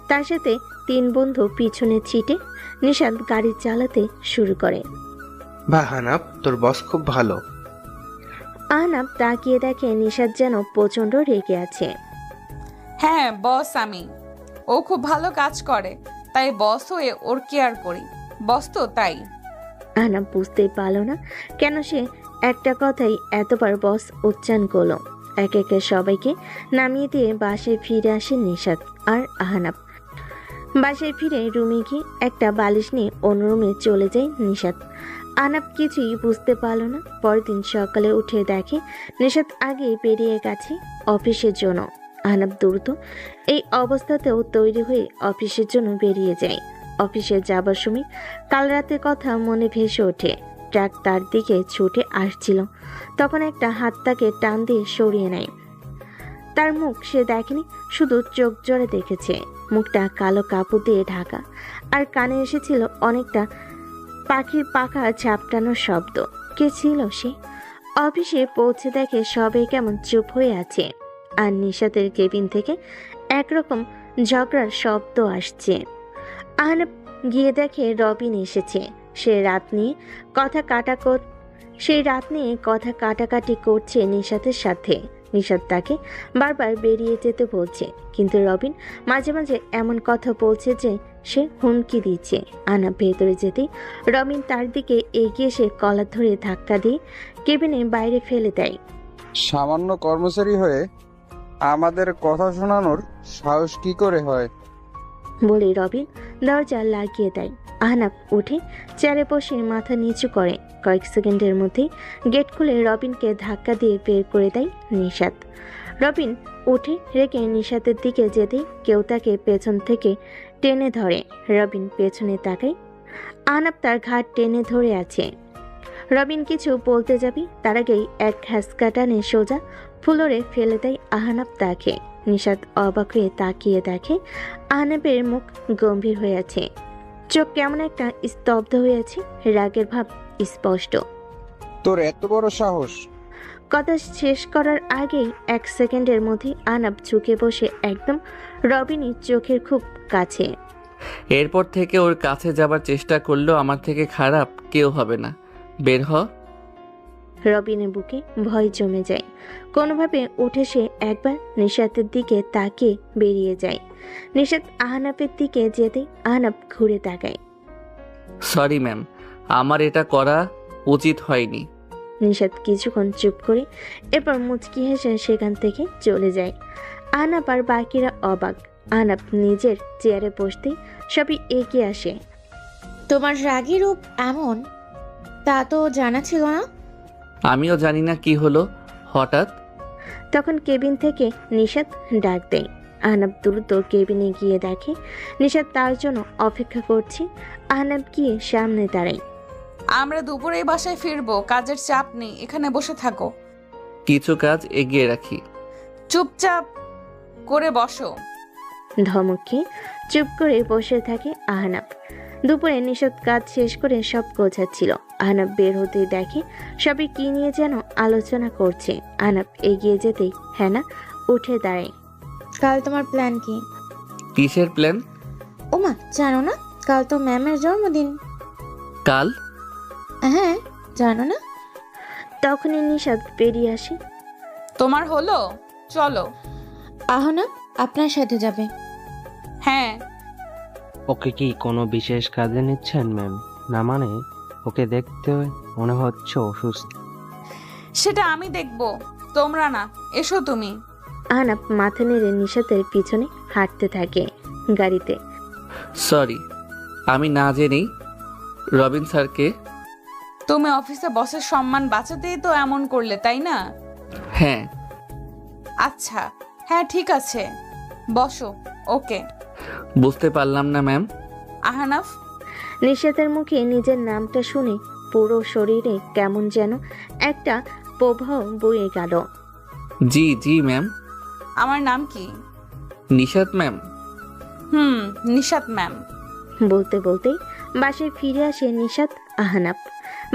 তার সাথে 3 বন্ধু পিছনে ছিটে নিশাত গাড়ি চালাতে শুরু করে। বাহ আহনাফ, তোর বস খুব ভালো। আহনাফ তাকিয়ে দেখে নিশাত যেন প্রচন্ড রেগে আছে। হ্যাঁ বস, আমি। ও খুব ভালো কাজ করে, তাই বস হয়ে ওর কেয়ার করি। বস তো তাই। আহনাফ বুঝতেই পারল না কেন সে একটা কথাই এতবার বস উচ্চারণ করলো। একে একে সবাইকে নামিয়ে দিয়ে বাসায় ফিরে আসে নিশাত আর আহনাব। বাসায় ফিরে রুমে গিয়ে একটা বালিশ নিয়ে অন্য রুমে চলে যায় নিশাত। আহনাব কিছুই বুঝতে পারল না। পরের দিন সকালে উঠে দেখে নিশাত আগে বেরিয়ে গেছে অফিসের জন্য। আহনাব দ্রুত এই অবস্থাতেও তৈরি হয়ে অফিসের জন্য বেরিয়ে যায়। অফিসে যাবার সময় কাল রাতের কথা মনে ভেসে ওঠে। ট্রাক তার দিকে ছুটে আসছিল, তখন একটা হাত তাকে টান দিয়ে সরিয়ে নেয়। তার মুখ সে দেখেনি, শুধু চোখ জোরে দেখেছে। মুখটা কালো কাপড় দিয়ে ঢাকা, আর কানে এসেছিল অনেকটা পাখির পাখা ঝাপটানোর শব্দ। কে ছিল সে? অফিসে পৌঁছে দেখে সবাই কেমন চুপ হয়ে আছে, আর নিশাতের কেবিন থেকে একরকম ঝগড়ার শব্দ আসছে। আহনাব গিয়ে দেখে রবিন এসেছে। সেই রাত নিয়ে কথা কাটাকাটি করছে নিশাতের সাথে। নিশাত তাকে বারবার বেরিয়ে যেতে বলছে, কিন্তু রবিন মাঝে মাঝে এমন কথা বলছে যে সে হুমকি দিচ্ছে। আহনাব ভেতরে যেতেই রবিন তার দিকে এগিয়ে এসে কলার ধরে ধাক্কা দিয়ে কেবিনের বাইরে ফেলে দেয়। সামান্য কর্মচারী হয়ে আমাদের কথা শোনানোর সাহস কি করে হয়? বলে রবিন দরজা লাগিয়ে দেয়। আহনাব উঠে চেয়ারে বসে মাথা নিচু করে। কয়েক সেকেন্ডের মধ্যেই গেট খুলে রবিনকে ধাক্কা দিয়ে বের করে দেয় নিশাত। রবিন উঠে রেখে নিশাতের দিকে যেতেই কেউ তাকে পেছন থেকে টেনে ধরে। রবিন পেছনে তাকায়। আহনাব তার ঘাট টেনে ধরে আছে। রবিন কিছু বলতে যাবে, তার আগেই এক ঘাসকা টানে সোজা ফ্লোরে ফেলে দেয় আহনাব তাকে। নিশাত অবাক হয়ে তাকিয়ে দেখে আহনাবের মুখ গম্ভীর হয়ে আছে, চোখ কেমন একটা স্তব্ধ হয়েছে, রাগের ভাব স্পষ্ট। তোর এত বড় সাহস! কথা শেষ করার আগেই এক সেকেন্ডের মধ্যে আহনাব ঝুঁকে বসে একদম রবিনের চোখের খুব কাছে। এরপর থেকে ওর কাছে যাবার চেষ্টা করলেও আমার থেকে খারাপ কেউ হবে না। বের হ। রবিনের বুকে ভয় জমে যায়। কোনোভাবে উঠে সে একবার নিশাতের দিকে তাকিয়ে বেরিয়ে যায়। নিশাত আহনাবের দিকে যেতে আহনাব ঘুরে তাকায়। সরি ম্যাম, আমার এটা করা উচিত হয়নি। নিশাত কিছুক্ষণ চুপ করে এরপর মুচকি হেসে সেখান থেকে চলে যায়। আহনাব আর বাকিরা অবাক। আহনাব নিজের চেয়ারে বসতে সবই এগিয়ে আসে। তোমার রাগী রূপ এমন, তা তো জানা ছিল না। আমিও জানি না কি হলো হঠাৎ। তখন কেবিন থেকে নিশাত ডাক দেয়। আহনাব দ্রুত কেবিনে গিয়ে দেখে নিশাত তার জন্য অপেক্ষা করছে। আহনাব গিয়ে সামনে দাঁড়ায়। আমরা দুপুরেই বাসায় ফিরবো, কাজের চাপ নেই, এখানে বসে থাকো। কিছু কাজ এগিয়ে রাখি। চুপচাপ করে বসো। ধমক খেয়ে চুপ করে বসে থাকে আহনাব। দুপুরে নিশাত কাজ শেষ করে সব গোছাচ্ছিল। আহনাব বের হতে দেখে সবাই কি নিয়ে যেন আলোচনা করছে। আহনাব এগিয়ে যেতেই হ্যানা উঠে দাঁড়ায়। কাল তোমার প্ল্যান কি? কিসের প্ল্যান? ওমা, জানো না? কাল তো ম্যামের জন্মদিন। কাল? হ্যাঁ, জানো না? তখনই নিশাত বেরিয়ে আসে। তোমার হলো? চলো। আহনা আপনার সাথে যাবে। হ্যাঁ। ওকে কি কোনো বিশেষ কাজে নিচ্ছেন ম্যাম? না মানে ওকে দেখতে মনে হচ্ছে অসুস্থ। সেটা আমি দেখবো, তোমরা না। এসো তুমি। আহনাব মাথা নেড়ে নিশাতের পিছনে হাঁটতে থাকে। গাড়িতে। সরি, আমি না জেনেই রবিন স্যারকে। তুমি অফিসে বসের সম্মান বাঁচাতেই তো এমন করলে, তাই না? হ্যাঁ। আচ্ছা, হ্যাঁ ঠিক আছে, বসো। ওকে। বুঝতে পারলাম না ম্যাম। আহনাফ। নিশাতের মুখে নিজের নামটা শুনে পুরো শরীরে কেমন যেন একটা প্রবাহ বয়ে গেল। জি জি ম্যাম। আমার নাম কি? নিশাত ম্যাম। নিশাত ম্যাম। বলতে বলতেই বাসায় ফিরে আসে নিশাত আহনাব।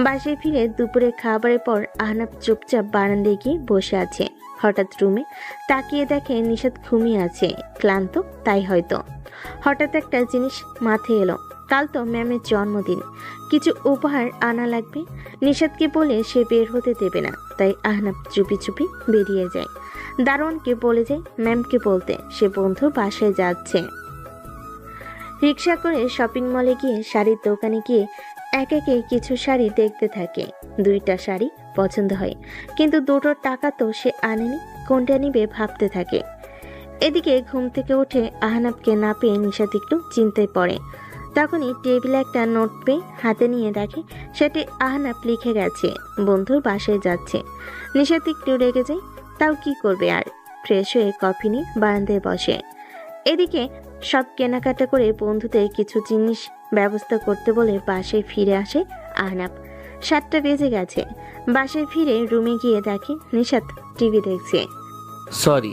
বাসায় ফিরে দুপুরে খাবারের পর আহনাব চুপচাপ বারান্দায় গিয়ে বসে আছে। হঠাৎ রুমে তাকিয়ে দেখে নিশাত ঘুমিয়ে আছে, ক্লান্ত তাই হয়তো। হঠাৎ একটা জিনিস মাথায় এলো, কাল তো ম্যামের জন্মদিন, কিছু উপহার আনা লাগবে। নিশাতকে বলে সে বের হতে দেবে না, তাই আহনাব চুপি চুপি বেরিয়ে যায়। দারোয়ানকে বলে যায় ম্যামকে বলতে সে বন্ধুর বাসায় যাচ্ছে। রিক্সা করে শপিং মলে গিয়ে শাড়ির দোকানে গিয়ে এক একে কিছু শাড়ি দেখতে থাকে। 2টা শাড়ি পছন্দ হয়, কিন্তু দুটোর টাকা তো সে আনেনি। কোনটা নিবে ভাবতে থাকে। এদিকে ঘুম থেকে উঠে আহনাবকে না পেয়ে নিশাত একটু চিন্তায় পড়ে। তখনই টেবিলে একটা নোট পেয়ে হাতে নিয়ে দেখে সেটি আহনাব লিখে গেছে বন্ধুর বাসায় যাচ্ছে। নিশাত একটু রেগে যায়, তাও কি করবে আর। ফ্রেশ হয়ে কফি নিয়ে বারান্দায় বসে। এদিকে সব কেনাকাটা করে বন্ধুদের কিছু জিনিস ব্যবস্থা করতে বলে বাসায় ফিরে আসে আহনাব। 7টা বেজে গেছে। বাসায় ফিরে রুমে গিয়ে দেখে নিশাত টিভি দেখছে। সরি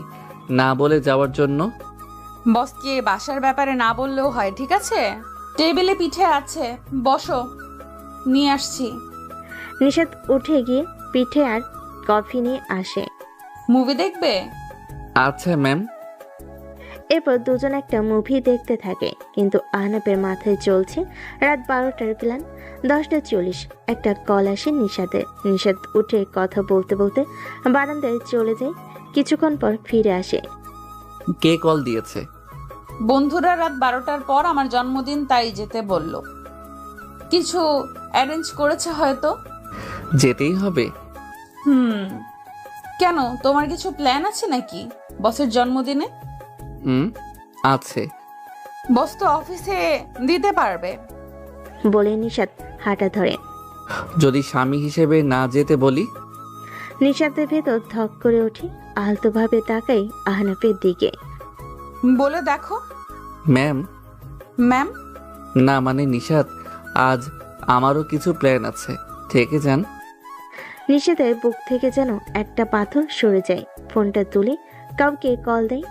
না বলে যাওয়ার জন্য। বসকে বাসার ব্যাপারে না বললেও হয়, ঠিক আছে? টেবিলে পিঠে আছে, বসো, নিয়ে আসছি। নিশাত উঠে গিয়ে পিঠে আর কফি নিয়ে আসে। মুভি দেখবে? আচ্ছা ম্যাম। এরপর দুজন একটা মুভি দেখতে থাকে, কিন্তু আহনাবের মাথায় চলছে রাত 12টার প্ল্যান। 10টা 40 একটা কল আসে নিশাতের। নিশাত উঠে কথা বলতে বলতে বারান্দায় চলে যায়। কিছুক্ষণ পর ফিরে আসে। কে কল দিয়েছে? বন্ধুরা রাত 12টার পর আমার জন্মদিন, তাই যেতে বলল। কিছু অ্যারেঞ্জ করেছে হয়তো। যেতেই হবে। কেন, তোমার কিছু প্ল্যান আছে নাকি বসের জন্মদিনে? আছে। বস তো অফিসে দিতে পারবে বলে নিশাত হাঁটা ধরে। যদি স্বামী হিসেবে না যেতে বলি? নিশাতের ভেতর ধক করে ওঠে। আলতোভাবে তাকাই আহনাফের দিকে। বলে দেখো। ম্যাম? ম্যাম না মানে নিশাত, আজ আমারও কিছু প্ল্যান আছে, থেকে যান। নিশাতের বুক থেকে যেন একটা পাথর সরে যায়। ফোনটা তুলে কাউকে কল দেয়।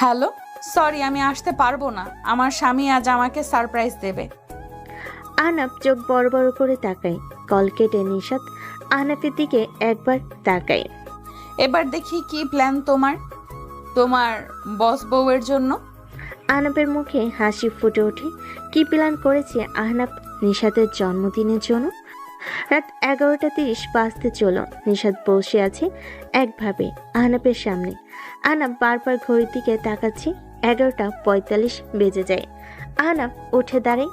হ্যালো, সরি আমি আসতে পারবো না, আমার স্বামী আজ আমাকে সারপ্রাইজ দেবে। আহনাফ চোখ বড় বড় করে তাকায়। কল কেটে নিশাত আহনাফের দিকে একবার তাকায়। এবার দেখি কি প্ল্যান তোমার তোমার বস বউয়ের জন্য। আহনাফের মুখে হাসি ফুটে ওঠে। কি প্ল্যান করেছে আহনাফ নিশাতের জন্মদিনের জন্য? রাত 11টা 30 বাজতে চলো। নিশাত বসে আছে একভাবে আহনাফের সামনে। আহনাফ বারবার ঘড়ির দিকে তাকাচ্ছে। 11টা 45 বেজে যায়। আহনাফ উঠে দাঁড়ায়,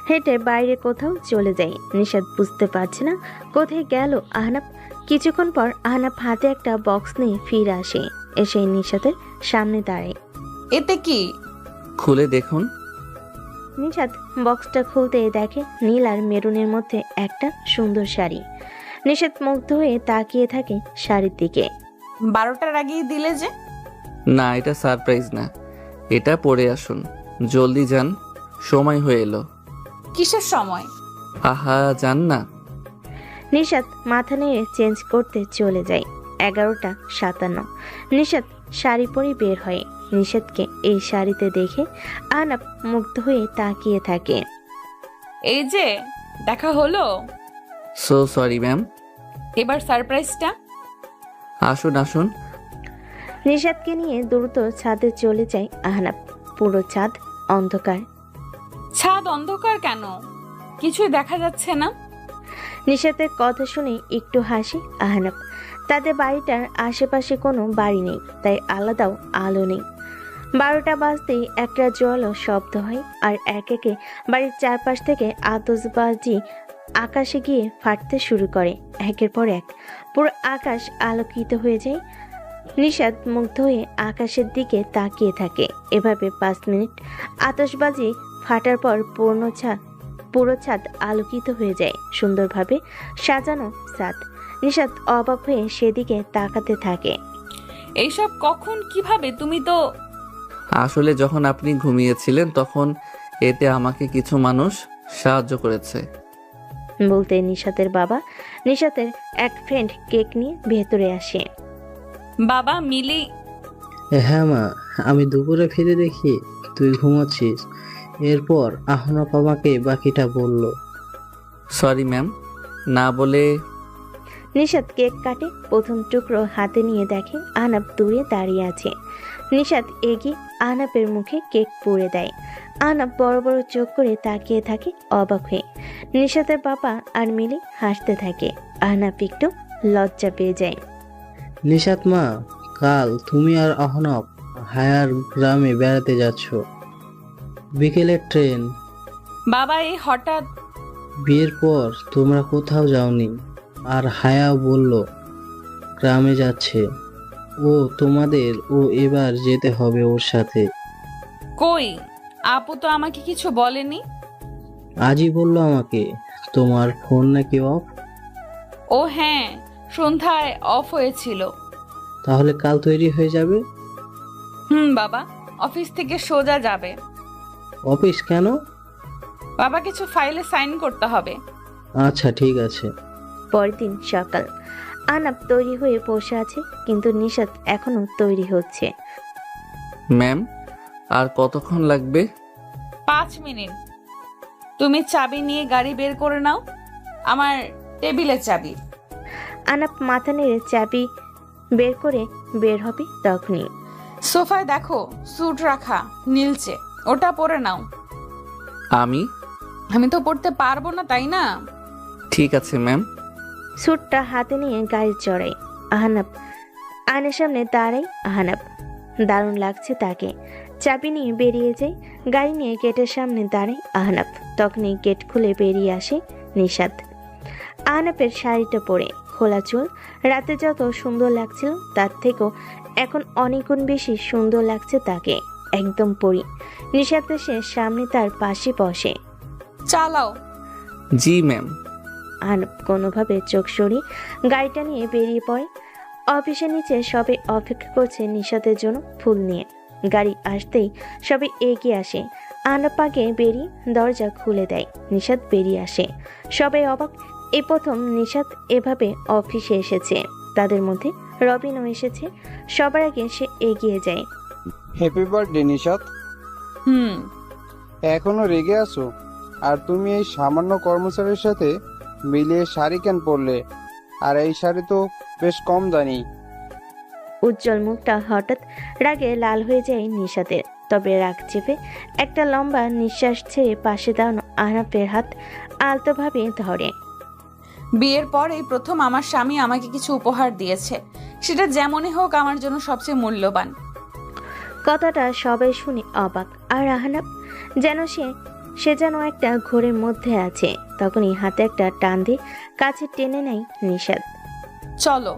হেঁটে বাইরে কোথাও চলে যায়। নিশাত বুঝতে পারছে না কোথায় গেল আহনাফ। কিছুক্ষণ পর আহনাফ হাতে একটা বক্স নিয়ে ফিরে আসে। এসে নিশাতের সামনে দাঁড়ায়। এতে কি? খুলে দেখুন। নিশাত বক্সটা খুলতে দেখে নীল আর মেরুনের মধ্যে একটা সুন্দর শাড়ি। নিশাত মুগ্ধ হয়ে তাকিয়ে থাকে শাড়ির দিকে। 12টার আগেই দিলে যে? না এটা সারপ্রাইজ না, এটা পরে আসুন, জলদি যান, সময় হয়ে এলো। কিসের সময়? আহা যান না। নিশাত মাথা নেড়ে চেঞ্জ করতে চলে যায়। 11টা 57। নিশাত শাড়ি পরে বের হয়। নিশাতকে এই শাড়িতে দেখে আহনাফ মুগ্ধ হয়ে তাকিয়ে থাকে। এই যে দেখা হলো। So sorry ma'am. এবার সারপ্রাইজটা। আসুন আসুন। নিশাতকে নিয়ে দ্রুত ছাদে চলে যায় আহনাফ। পুরো ছাদ অন্ধকার। ছাদ অন্ধকার কেন? কিছুই দেখা যাচ্ছে না। নিশাতের কথা শুনে একটু হাসি আহনাফ। তাদের বাড়িটার আশেপাশে কোনো বাড়ি নেই, তাই আলাদাও আলো নেই। 12টা বাজতেই একটা জোয়ালো শব্দ হয়, আর এক একে বাড়ির চারপাশ থেকে আতশবাজি আকাশে গিয়ে ফাটতে শুরু করে। একের পর এক পুরো আকাশ আলোকিত হয়ে যায়। নিশাত মুগ্ধ হয়ে আকাশের দিকে তাকিয়ে থাকে। এভাবে 5 মিনিট আতশবাজি ফাটার পর পুরো ছাদ আলোকিত হয়ে যায়। সুন্দরভাবে সাজানো ছাদ। নিশাত অবাক হয়ে সেদিকে তাকাতে থাকে। এইসব কখন, কিভাবে? তুমি তো আসলে যখন আপনি ঘুমিয়েছিলেন তখন এতে আমাকে কিছু মানুষ সাহায্য করেছে। বলতে নিশাতের বাবা নিশাতের এক ফ্রেন্ড কেক নিয়ে ভেতরে আসে। বাবা মিলি। হ্যাঁ মা, আমি দুপুরে ফিরে দেখি তুই ঘুমাচ্ছিস। এরপর আহনাফ আমাকে বাকিটা বলল। সরি ম্যাম, না বলে। নিশাত কেক কাটে। প্রথম টুকরো হাতে নিয়ে দেখে আহনাফ দূরে দাঁড়িয়ে আছে। নিশাত এগিয়ে আহনাফের মুখে কেক পুড়ে দেয়। আহনাফ বড় বড় চোখ করে তাকিয়ে থাকে অবাক হয়ে। নিশাতের বাবা আর মিলি হাসতে থাকে। আহনাফ একটু লজ্জা পেয়ে যায়। নিশাত মা, কাল তুমি আর আহনাফ হায়ার গ্রামে বেড়াতে যাচ্ছ। বিকেলের ট্রেন। বাবা এই হঠাৎ? বিয়ের পর তোমরা কোথাও যাওনি, আর হায়া বলল গ্রামে যাচ্ছে। ও তোমাদের এবার যেতে হবে ওর সাথে। কই, আপু তো আমাকে কিছু বলেনি। আজই বললো আমাকে। তোমার ফোন নাকি অফ? ও হ্যাঁ, সন্ধ্যায় অফ হয়েছিল। তাহলে কাল তৈরি হয়ে যাবে। বাবা অফিস থেকে সোজা যাবে। অফিস কেন? বাবা কিছু ফাইলে সাইন করতে হবে। আচ্ছা ঠিক আছে। পরের দিন সকাল। আহনাব তৈরি হয়ে বসে আছে, কিন্তু নিশাত এখনো তৈরি হচ্ছে। ম্যাম, আর কতক্ষণ লাগবে? 5 মিনিট। তুমি চাবি নিয়ে গাড়ি বের করে নাও, আমার টেবিলের চাবি। আহনাব মাথা নেড়ে চাবি বের করে বের হবে তখনই। সোফায় দেখো স্যুট রাখা নীলচে, ওটা পরে নাও। আমি তো পড়তে পারবো না, তাই না? ঠিক আছে ম্যাম। স্যুটটা হাতে নিয়ে গাড়ি চড়াই আহনাব। আয়নার সামনে দাঁড়াই আহনাব। দারুণ লাগছে তাকে। চাবি নিয়ে বেরিয়ে যায়। গাড়ি নিয়ে গেটের সামনে দাঁড়াই আহনাব। তখনই গেট খুলে বেরিয়ে আসে নিশাত। আহনাবের শাড়িটা পরে, খোলা চুল। রাতে যত সুন্দর লাগছিল তার থেকেও এখন অনেক গুণ বেশি সুন্দর লাগছে তাকে। একদম পরি। নিশাত এসে সামনে তার পাশে বসে। চালাও। জি ম্যাম। আহনাব কোনোভাবে চোখ সরিয়ে গাড়িটা নিয়ে বেরিয়ে পড়ে। অফিসের নিচে সবে অপেক্ষা করছে নিশাতের জন্য ফুল নিয়ে। গাড়ি আসতেই সবে এগিয়ে আসে। আহনাব আগে বেরিয়ে দরজা খুলে দেয়। নিশাত বেরিয়ে আসে। সবাই অবাক, এই প্রথম নিশাত এভাবে অফিসে এসেছে। তাদের মধ্যে রবিনও এসেছে। সবার আগে সে এগিয়ে যায়। Happy birthday Nishat. এখনো রেগে আছো? আর তুমি এই সামান্য কর্মচারীর সাথে মিলিয়ে শাড়ি কেন পরলে? আর এই শাড়ি তো বেশ কম দামি। উজ্জ্বল মুখটা হঠাৎ রাগে লাল হয়ে যায় নিশাতের। তবে রাগ চেপে একটা লম্বা নিঃশ্বাস ছেড়ে পাশে দাঁড়ানো আহনাফের হাত আলতোভাবে ধরে। বিয়ের পর এই প্রথম আমার স্বামী আমাকে কিছু উপহার দিয়েছে, সেটা যেমনই হোক আমার জন্য সবচেয়ে মূল্যবান। কথাটা সবাই শুনে অবাক। আর আহনাফ যেন সে যেন একটা ঘোরের মধ্যে আছে। তখনই হাতে একটা টান দিয়ে কাছে টেনে নেয় নিশাত। চলো।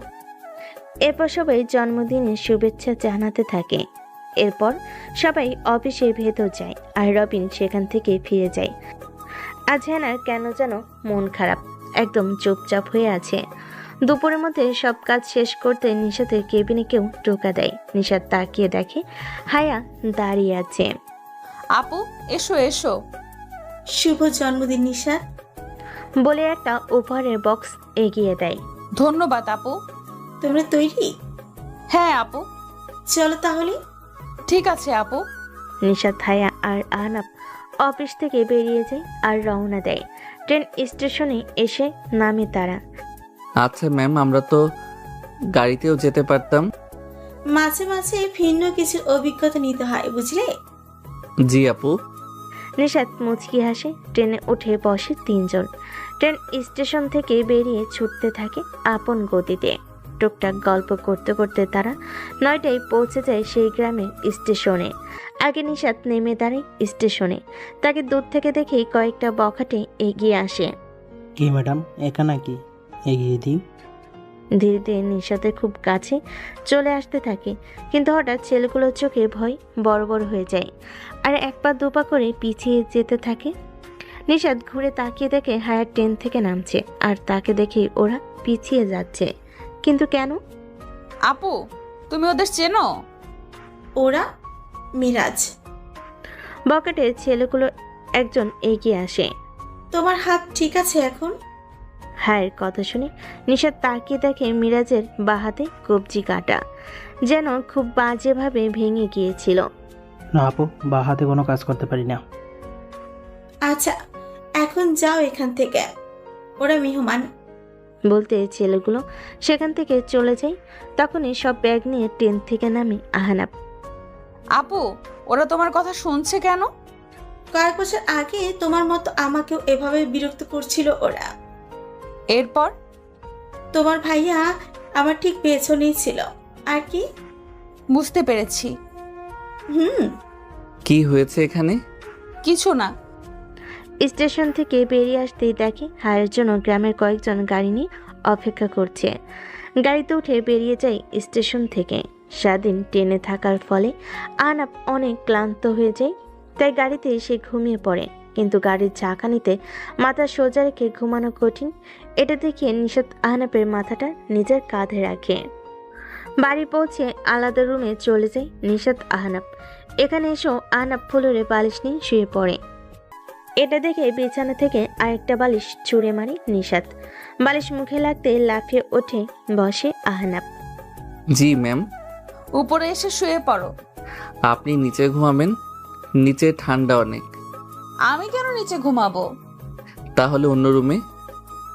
এরপর সবাই জন্মদিনের শুভেচ্ছা জানাতে থাকে। এরপর সবাই অফিসের ভেতর যায় আর রবিন সেখান থেকে ফিরে যায়। আজ হেনার কেন যেন মন খারাপ, একদম চুপচাপ হয়ে আছে। দুপুরের মধ্যে সব কাজ শেষ করতে নিশাতের কেবিনে কেউ টোকা দেয়। নিশাত তাকিয়ে দেখে হায়া দাঁড়িয়ে আছে। আপু এসো এসো। শুভ জন্মদিন নিশাত বলে একটা উপহারের বক্স এগিয়ে দেয়। ধন্যবাদ আপু। তোমরা তৈরি? হ্যাঁ আপু। চলো তাহলে। ঠিক আছে আপু। নিশাত, হায়া আর আহনাব অফিস থেকে বেরিয়ে যায় আর রওনা দেয়। ট্রেন স্টেশনে এসে নামে তারা। আচ্ছা ম্যাম, আমরা তো গাড়িতেও যেতে পারতাম। মাঝে মাঝে ভিন্ন কিছুর অভিজ্ঞতা নিতে হয়, বুঝলে? জি আপু। নিশাত মুচকি হাসে। ট্রেনে উঠে বসে তিনজন। ট্রেন স্টেশন থেকে বেরিয়ে ছুটতে থাকে আপন গতিতে। টুকটাক গল্প করতে করতে তারা 9টায় পৌঁছে যায় সেই গ্রামের স্টেশনে। আগে নিশাত নেমে দাঁড়ায় স্টেশনে। তাকে দূর থেকে দেখেই কয়েকটা বখাটে এগিয়ে আসে। কি ম্যাডাম, একা নাকি? এগিয়ে দিই। ধীরে ধীরে নিশাতের খুব কাছে চলে আসতে থাকে, কিন্তু হঠাৎ ছেলেগুলোর চোখে ভয় বড় বড় হয়ে যায় আর এক পা দুপা করে পিছিয়ে যেতে থাকে। নিশাত ঘুরে তাকিয়ে দেখে হায়ার ট্রেন থেকে নামছে আর তাকে দেখে ওরা পিছিয়ে যাচ্ছে। কিন্তু কেন? আপু তুমি ওদের চেনো? ওরা মিরাজ। বকেটের ছেলেগুলো একজন এগিয়ে আসে। তোমার হাত ঠিক আছে এখন? হায়ের কথা শুনে নিশাত তাকিয়ে দেখে মিরাজের বাঁ হাতে কবজি কাটা, যেন খুব বাজেভাবে ভেঙে গিয়েছিল। না আপু, বা হাতে কোনো কাজ করতে পারি না। আচ্ছা এখন যাও এখান থেকে, ওরা মেহমান। বলতে ছেলেগুলো সেখান থেকে চলে যায়। তখনই সব ব্যাগ নিয়ে ট্রেন থেকে নামে আহনাব। আপু ওরা তোমার কথা শুনছে কেন? কয়েক বছর আগে তোমার মতো আমাকেও এভাবে বিরক্ত করছিল ওরা। এরপর? তোমার ভাইয়া আমার ঠিক পেছনেই ছিল। আর কি? বুঝতে পেরেছি। কি হয়েছে এখানে? কিছু না। স্টেশন থেকে বেরিয়ে আসতেই দেখে হায়ের জন্য গ্রামের কয়েকজন গাড়ি নিয়ে অপেক্ষা করছে। গাড়িতে উঠে বেরিয়ে যায় স্টেশন থেকে। সারাদিন ট্রেনে থাকার ফলে আহনাব অনেক ক্লান্ত হয়ে যায়, তাই গাড়িতে সে ঘুমিয়ে পড়ে। কিন্তু গাড়ির ঝাঁকানিতে মাথা সোজা রেখে ঘুমানো কঠিন, এটা দেখে নিশাত আহনাবের মাথাটা নিজের কাঁধে রাখে। বাড়ি পৌঁছে আলাদা রুমে চলে যায় নিশাত আহনাব। এখানে এসেও আহনাব ফ্লোরে বালিশ নিয়ে শুয়ে পড়ে। এটা দেখে বিছানা থেকে আরেকটা বালিশ ছুঁড়ে মারে নিশাত। বালিশ মুখে লাগতে লাফিয়ে ওঠে বসে আহনাব। জি ম্যাম। উপরে এসে শুয়ে পড়ো। আপনি নিচে ঘুমাবেন? নিচে ঠান্ডা অনেক। আমি কেন নিচে ঘুমাবো? তাহলে অন্য রুমে।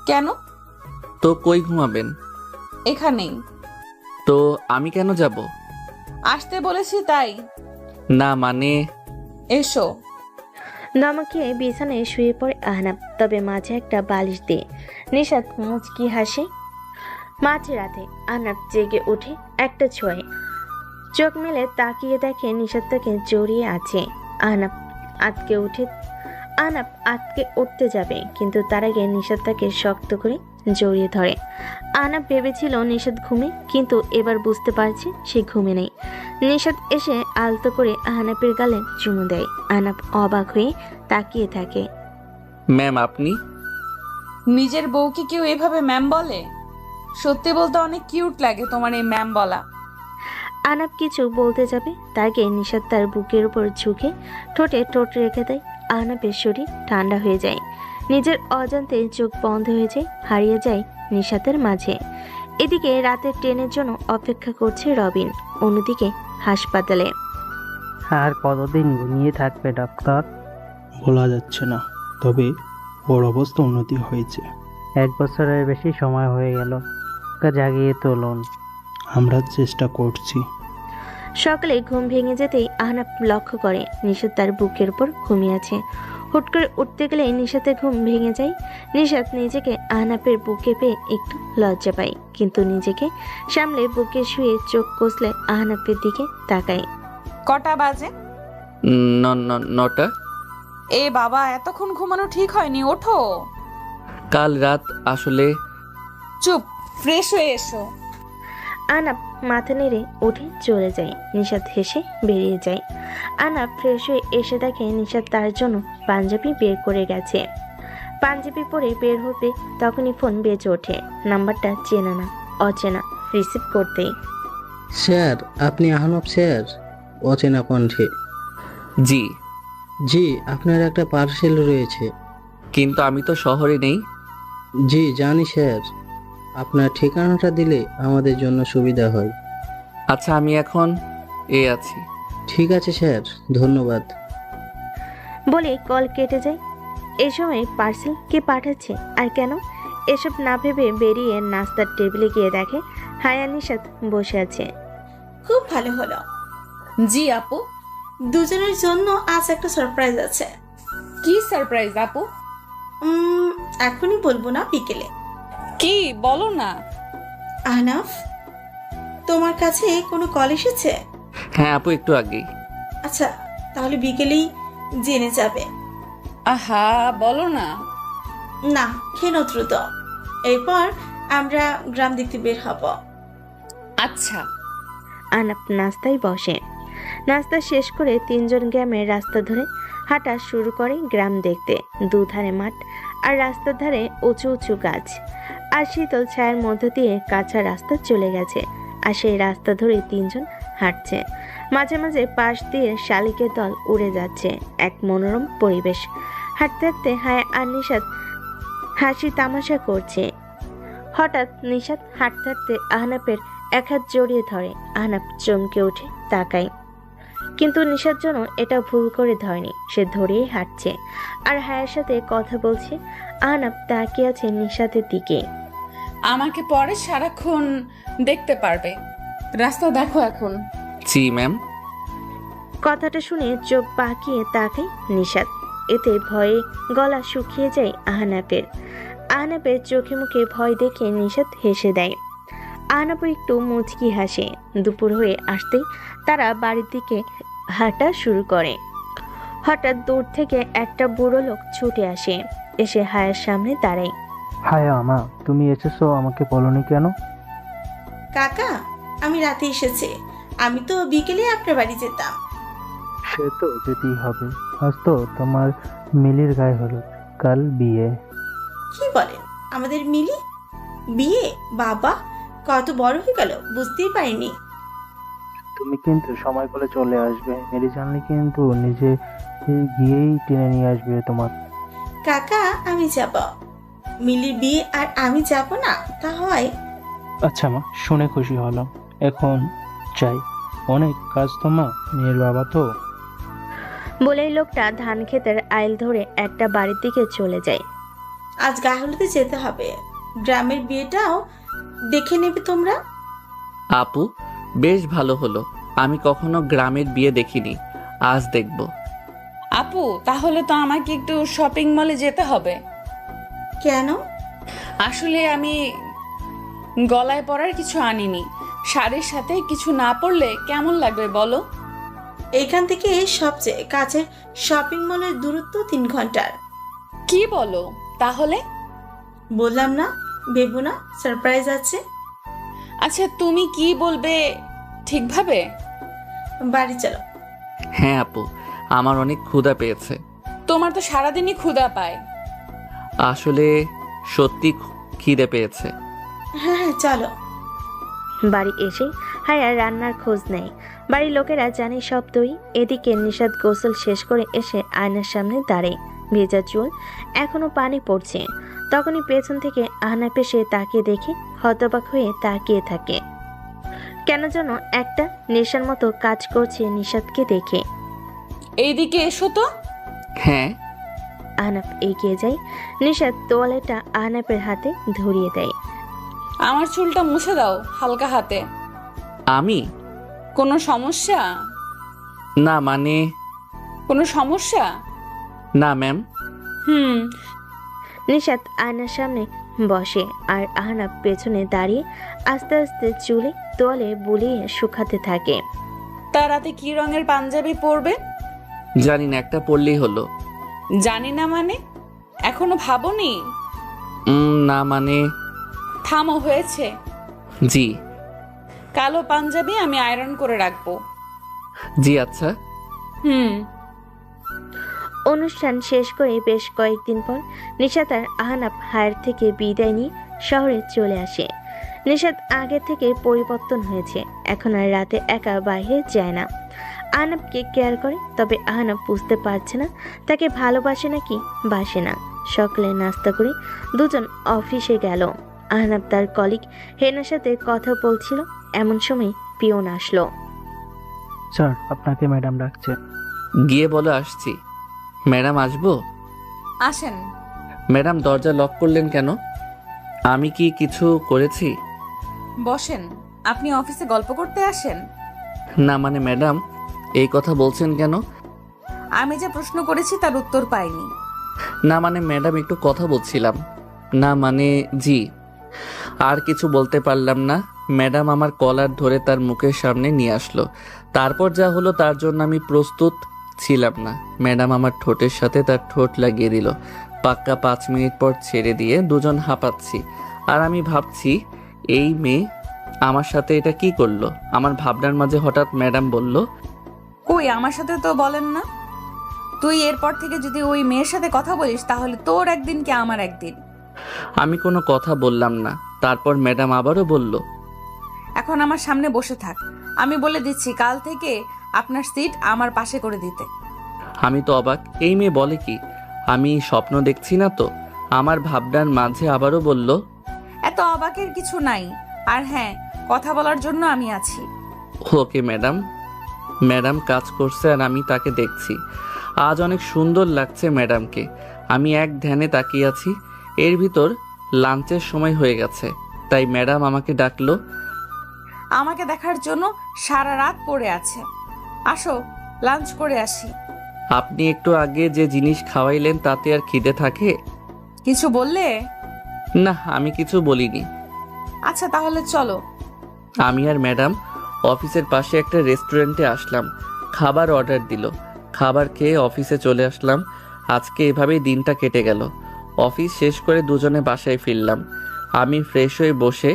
কেন? তো কই ঘুমাবেন? এখানেই। তো আমি কেন যাব? আসতে বলেছি তাই। না মানে। এসো। ধমকে বিছানায় শুয়ে পড়ে আহনাব, তবে মাঝে একটা বালিশ দিয়ে। নিশাত মুচকি হাসে। মাঝরাতে আহনাব জেগে ওঠে একটা ছোঁয়ে। চোখ মেলে তাকিয়ে দেখে নিশাত তাকে জড়িয়ে আছে। আহনাব আটকে উঠতে যাবে, কিন্তু তার আগে নিশাত তাকে শক্ত করে জড়িয়ে ধরে। আহনাব ভেবেছিল নিশাত ঘুমে, কিন্তু এবার বুঝতে পারছে সে ঘুমে নেই। নিশাত এসে আলতো করে আহনাবের গালে চুমু দেয়। আহনাব অবাক হয়ে তাকিয়ে থাকে। ম্যাম আপনি? নিজের বউকে কেউ এভাবে ম্যাম বলে? সত্যি বলতে অনেক কিউট লাগে তোমার এই ম্যাম বলা। আহনাব কিছু বলতে যাবে, তার আগে নিশাত তার বুকের উপর ঝুঁকে ঠোঁটে ঠোঁট রেখে দেয়। আহনাবের শরীর ঠান্ডা হয়ে যায়, নিজের অজান্তে চোখ বন্ধ হয়ে যায়, হারিয়ে যায় নিশাতের মাঝে। এদিকে রাতের ট্রেনের জন্য অপেক্ষা করছে রবিন, অন্যদিকে হাসপাতালে। আর কতদিন ঘুমিয়ে থাকবে ডাক্তার? বলা যাচ্ছে না, তবে ওর অবস্থা উন্নতি হয়েছে। 1 বছরের বেশি সময় হয়ে গেল, ওকে জাগিয়ে তুলুন। আমরা চেষ্টা করছি। সকালে ঘুম ভেঙে যেতেই আহনাব লক্ষ্য করে নিশাত তার বুকের উপর ঘুমিয়ে আছে। হুট করে উঠতে গেলে নিশাতের ঘুম ভেঙে যায়। নিশাত নিজেকে আহনাবের বুকে পেয়ে একটু লজ্জা পায়, কিন্তু নিজেকে সামলে বুকে শুয়ে চোখ কষলে আহনাবের দিকে তাকায়। কটা বাজে? 9টা। এ বাবা, এতক্ষণ ঘুমানো ঠিক হয়নি, ওঠো। কাল রাত আসলে। চুপ, ফ্রেশ হয়ে এসো। আহনাব মাথা নেড়ে উঠে চলে যায়। নিশাত হেসে বেরিয়ে যায়। আহনাব ফ্রেশ হয়ে এসে দেখে নিশাত তার জন্য পাঞ্জাবি বের করে গেছে। পাঞ্জাবি পরে বের হতে তখনই ফোন বেজে ওঠে। নাম্বারটা চেনা না, অচেনা। রিসিভ করতেই। স্যার, আপনি আহনাব স্যার? অচেনা কণ্ঠে। জি। জি, আপনার একটা পার্সেল রয়েছে। কিন্তু আমি তো শহরে নেই। জি জানি স্যার, আপনার ঠিকানাটা দিলে আমাদের জন্য সুবিধা হয়। আচ্ছা, আমি এখন আছি। ঠিক আছে স্যার, ধন্যবাদ। বলে কল কেটে যায়। এই সময় পার্সেল কে পাঠাচ্ছে আর কেন, এসব না ভেবে বেরিয়ে নাস্তার টেবিলে গিয়ে দেখে হায়া নিশাত বসে আছে। খুব ভালো হলো। জি আপু। দুজনের জন্য আজ একটা সারপ্রাইজ আছে। কি সারপ্রাইজ আপু? এখনই বলবো না, বিকেলে। কি বলো না। আহনাফ, তোমার কাছে কোনো কল এসেছে? হ্যাঁ আপু, একটু আগেই। আচ্ছা, তাহলে বিকেলেই জেনে যাবে। আহা, বলো না। না, কেন দ্রুত। এরপর আমরা গ্রাম দেখতে বের হব। আচ্ছা। আহনাব নাস্তায় বসে। নাস্তা শেষ করে তিনজন গ্রামের রাস্তা ধরে হাঁটা শুরু করে গ্রাম দেখতে। দুধারে মাঠ আর রাস্তার ধারে উঁচু উঁচু গাছ, আর শীতল ছায়ার মধ্য দিয়ে কাঁচা রাস্তা চলে গেছে। আর সেই রাস্তা ধরে তিনজন হাঁটছে। মাঝে মাঝে পাশ দিয়ে শালিকের দল উড়ে যাচ্ছে। এক মনোরম পরিবেশ। হাঁটতে হাঁটতে হায়া আর নিশাত হাসি তামাশা করছে। হঠাৎ নিশাত হাঁটতে হাঁটতে আহনাবের এক হাত জড়িয়ে ধরে। আহনাব চমকে উঠে তাকায়, কিন্তু নিশার জন্য এটা ভুল করে ধরেনি। সে ধরেই হাঁটছে আর হায়ার সাথে কথা বলছে। আহনাব তাকিয়ে আছে নিশাতের দিকে। আমাকে পরে সারাক্ষণ দেখতে পারবে, রাস্তা দেখো এখন। জি ম্যাম। কথাটা শুনে চোখ পাকিয়ে তাকায় নিশাত। এতে ভয়ে গলা শুকিয়ে যায় আহনাবের। আহনাবের চোখে মুখে ভয় দেখে নিশাত হেসে দেয়। আহনাব একটু মুচকি হাসে। দুপুর হয়ে আসতেই তারা বাড়ির দিকে হাঁটা শুরু করে। হঠাৎ দূর থেকে একটা বুড়ো লোক ছুটে আসে, এসে হায়ার সামনে দাঁড়ায়। হায়া মা, তুমি এসেছো, আমাকে বলনি কেন? কাকা, আমি রাতে এসেছে। আমি তো বিকেলে আপনার বাড়ি যেতাম। সে তো যেতেই হবে। আজ তো তোমার মিলির গায়ে হলুদ, কাল বিয়ে। কি বলেন? আমাদের মিলি বিয়ে? বাবা, কত বড় হয়ে গেল, বুঝতেই পারিনি। তুমি কিন্তু সময় করে চলে আসবে। মিলি জানলে কিন্তু নিজে গিয়েই টেনে নিয়ে আসবে তোমার। কাকা, আমি যাব। মিলির বিয়ে আর আমি যাব না, তা হয়? আচ্ছা মা, শুনে খুশি হলাম। এখন চাই, অনেক কাজ তো মা, মেয়ের বাবা তো। বলেই লোকটা ধান ক্ষেতের আইল ধরে একটা বাড়ির দিকে চলে যায়। আজ গায়ে হলুদে যেতে হবে। গ্রামের বিয়েটাও দেখে নেবে তোমরা। আপু, বেশ ভালো হলো। আমি কখনো গ্রামের বিয়ে দেখিনি, আজ দেখব। আপু, তাহলে তো আমাকে একটু শপিং মলে যেতে হবে। কেন? আসলে আমি গলায় পরার কিছু আনিনি। শাড়ির সাথে কিছু না পরলে কেমন লাগবে বলো? এখান থেকে সবচেয়ে কাছের শপিং মলের দূরত্ব 3 ঘন্টার। কি বলো? তাহলে বললাম না, ভেবো না, সারপ্রাইজ আছে। আচ্ছা, তুমি কি বলবে ঠিকভাবে? বাড়ি চলো। হ্যাঁ আপু, আমার অনেক ক্ষুধা পেয়েছে। তোমার তো সারাদিনই ক্ষুধা পায়। আসলে সত্যি খিদে পেয়েছে। হ্যাঁ হ্যাঁ, চলো। বাড়ি এসে হায়া রান্নার খোঁজ নেয়। বাড়ির লোকেরা জানে সবই। এদিকে নিশাদ গোসল শেষ করে এসে আয়নার সামনে দাঁড়ায়। ভেজা চুল, এখনো পানি পড়ছে। তখনই পেছন থেকে আহনাফ এসে তাকিয়ে দেখে হতবাক হয়ে তাকিয়ে থাকে। কেন যেন একটা নেশার মতো কাজ করছে নিশাদকে দেখে। এইদিকে এসো তো। হ্যাঁ। আহনাফ এগিয়ে যায়। নিশাদ তোয়ালেটা আহনাফের হাতে ধরিয়ে দেয়। আমার চুলটা মুছে দাও হালকা হাতে। আমি? কোনো সমস্যা? না মানে। কোনো সমস্যা? না ম্যাম। নিশাদ আয়নার সামনে বসে আর আহনাফ পেছনে দাঁড়িয়ে আস্তে আস্তে চুলে তোয়ালে বুলিয়ে শুকাতে থাকে। তার রাতে কি রঙের পাঞ্জাবি পরবে? জানি না, একটা পরলেই হলো। জানি না মানে? এখনো ভাবোনি? না মানে। থামো, হয়েছে। জি। কালো পাঞ্জাবি আমি আয়রন করে রাখবো। জি আচ্ছা। অনুষ্ঠান শেষ করে বেশ কয়েকদিন পর নিশাত আর আহনাফ হায়ার থেকে বিদায় নিয়ে শহরে চলে আসে। নিশাত আগে থেকে পরিবর্তন হয়েছে। এখন আর রাতে একা বাইরে যায় না। আহনাফকে কেয়ার করে, তবে আহনাফ বুঝতে পারছে না তাকে ভালোবাসে নাকি বাসে না। সকালে নাস্তা করে দুজন অফিসে গেল। আহনাফ তার কলিগ হেনার সাথে কথা বলছিল, এমন সময় পিয়ন আসলো। স্যার, আপনাকে ম্যাডাম ডাকছে। গিয়ে বলে আসছি। ম্যাডাম আসবো? আসেন। ম্যাডাম, দরজা লক করলেন কেন? আমি কি কিছু করেছি? বসেন। আপনি অফিসে গল্প করতে আসেন? না মানে ম্যাডাম, এই কথা বলছেন কেন? আমি যে প্রশ্ন করেছি তার উত্তর পাইনি। না মানে ম্যাডাম, একটু কথা বলছিলাম। না মানে জি। আর কিছু বলতে পারলাম না। ম্যাডাম আমার কলার ধরে তার মুখের সামনে নিয়ে আসলো। তারপর যা হলো তার জন্য আমি প্রস্তুত ছিলাম না। ম্যাডাম আমার ঠোঁটের সাথে তার ঠোঁট লাগিয়ে দিল। পাক্কা 5 মিনিট পর ছেড়ে দিয়ে দুজন হাঁপাচ্ছি। আর আমি ভাবছি, এই মেয়ে আমার সাথে এটা কি করলো? আমার ভাবনার মাঝে হঠাৎ ম্যাডাম বলল, কই, আমার সাথে তো বলেন না। তুই এরপর থেকে যদি ওই মেয়ের সাথে কথা বলিস তাহলে তোর একদিন কি আমার একদিন। আমি কোনো কথা বললাম না। তারপর ম্যাডাম আবারও বলল, এখন আমার সামনে বসে থাক। আমি বলে দিচ্ছি কাল থেকে আপনার সিট আমার পাশে করে দিতে। আমি তো অবাক, এই মেয়ে বলে কি? আমি স্বপ্ন দেখছি না তো? আমার ভাবনার মাঝে আবারও বলল, এত অবাকের কিছু নাই। আর হ্যাঁ, কথা বলার জন্য আমি আছি। Okay madam. ম্যাডাম কাজ করছে আর আমি তাকে দেখছি। আজ অনেক সুন্দর লাগছে ম্যাডামকে। আমি এক ধ্যানে তাকিয়ে আছি। এর ভিতর লাঞ্চের সময় হয়ে গেছে, তাই ম্যাডাম আমাকে ডাকলো। আমাকে দেখার জন্য সারা রাত পড়ে আছে। আসো, লাঞ্চ করে আসি। আপনি একটু আগে যে জিনিস খাওয়াইলেন তাতে আর খিদে থাকে? কিছু বললে? না, আমি কিছু বলিনি। আচ্ছা তাহলে চলো। আমি আর ম্যাডাম অফিসের পাশে একটা রেস্টুরেন্টে আসলাম। খাবার অর্ডার দিল। খাবার খেয়ে অফিসে চলে আসলাম। আজকে এভাবেই দিনটা কেটে গেল। অফিস শেষ করে দুজনে বাসায় ফিরলাম। আমি ফ্রেশ হয়ে বসে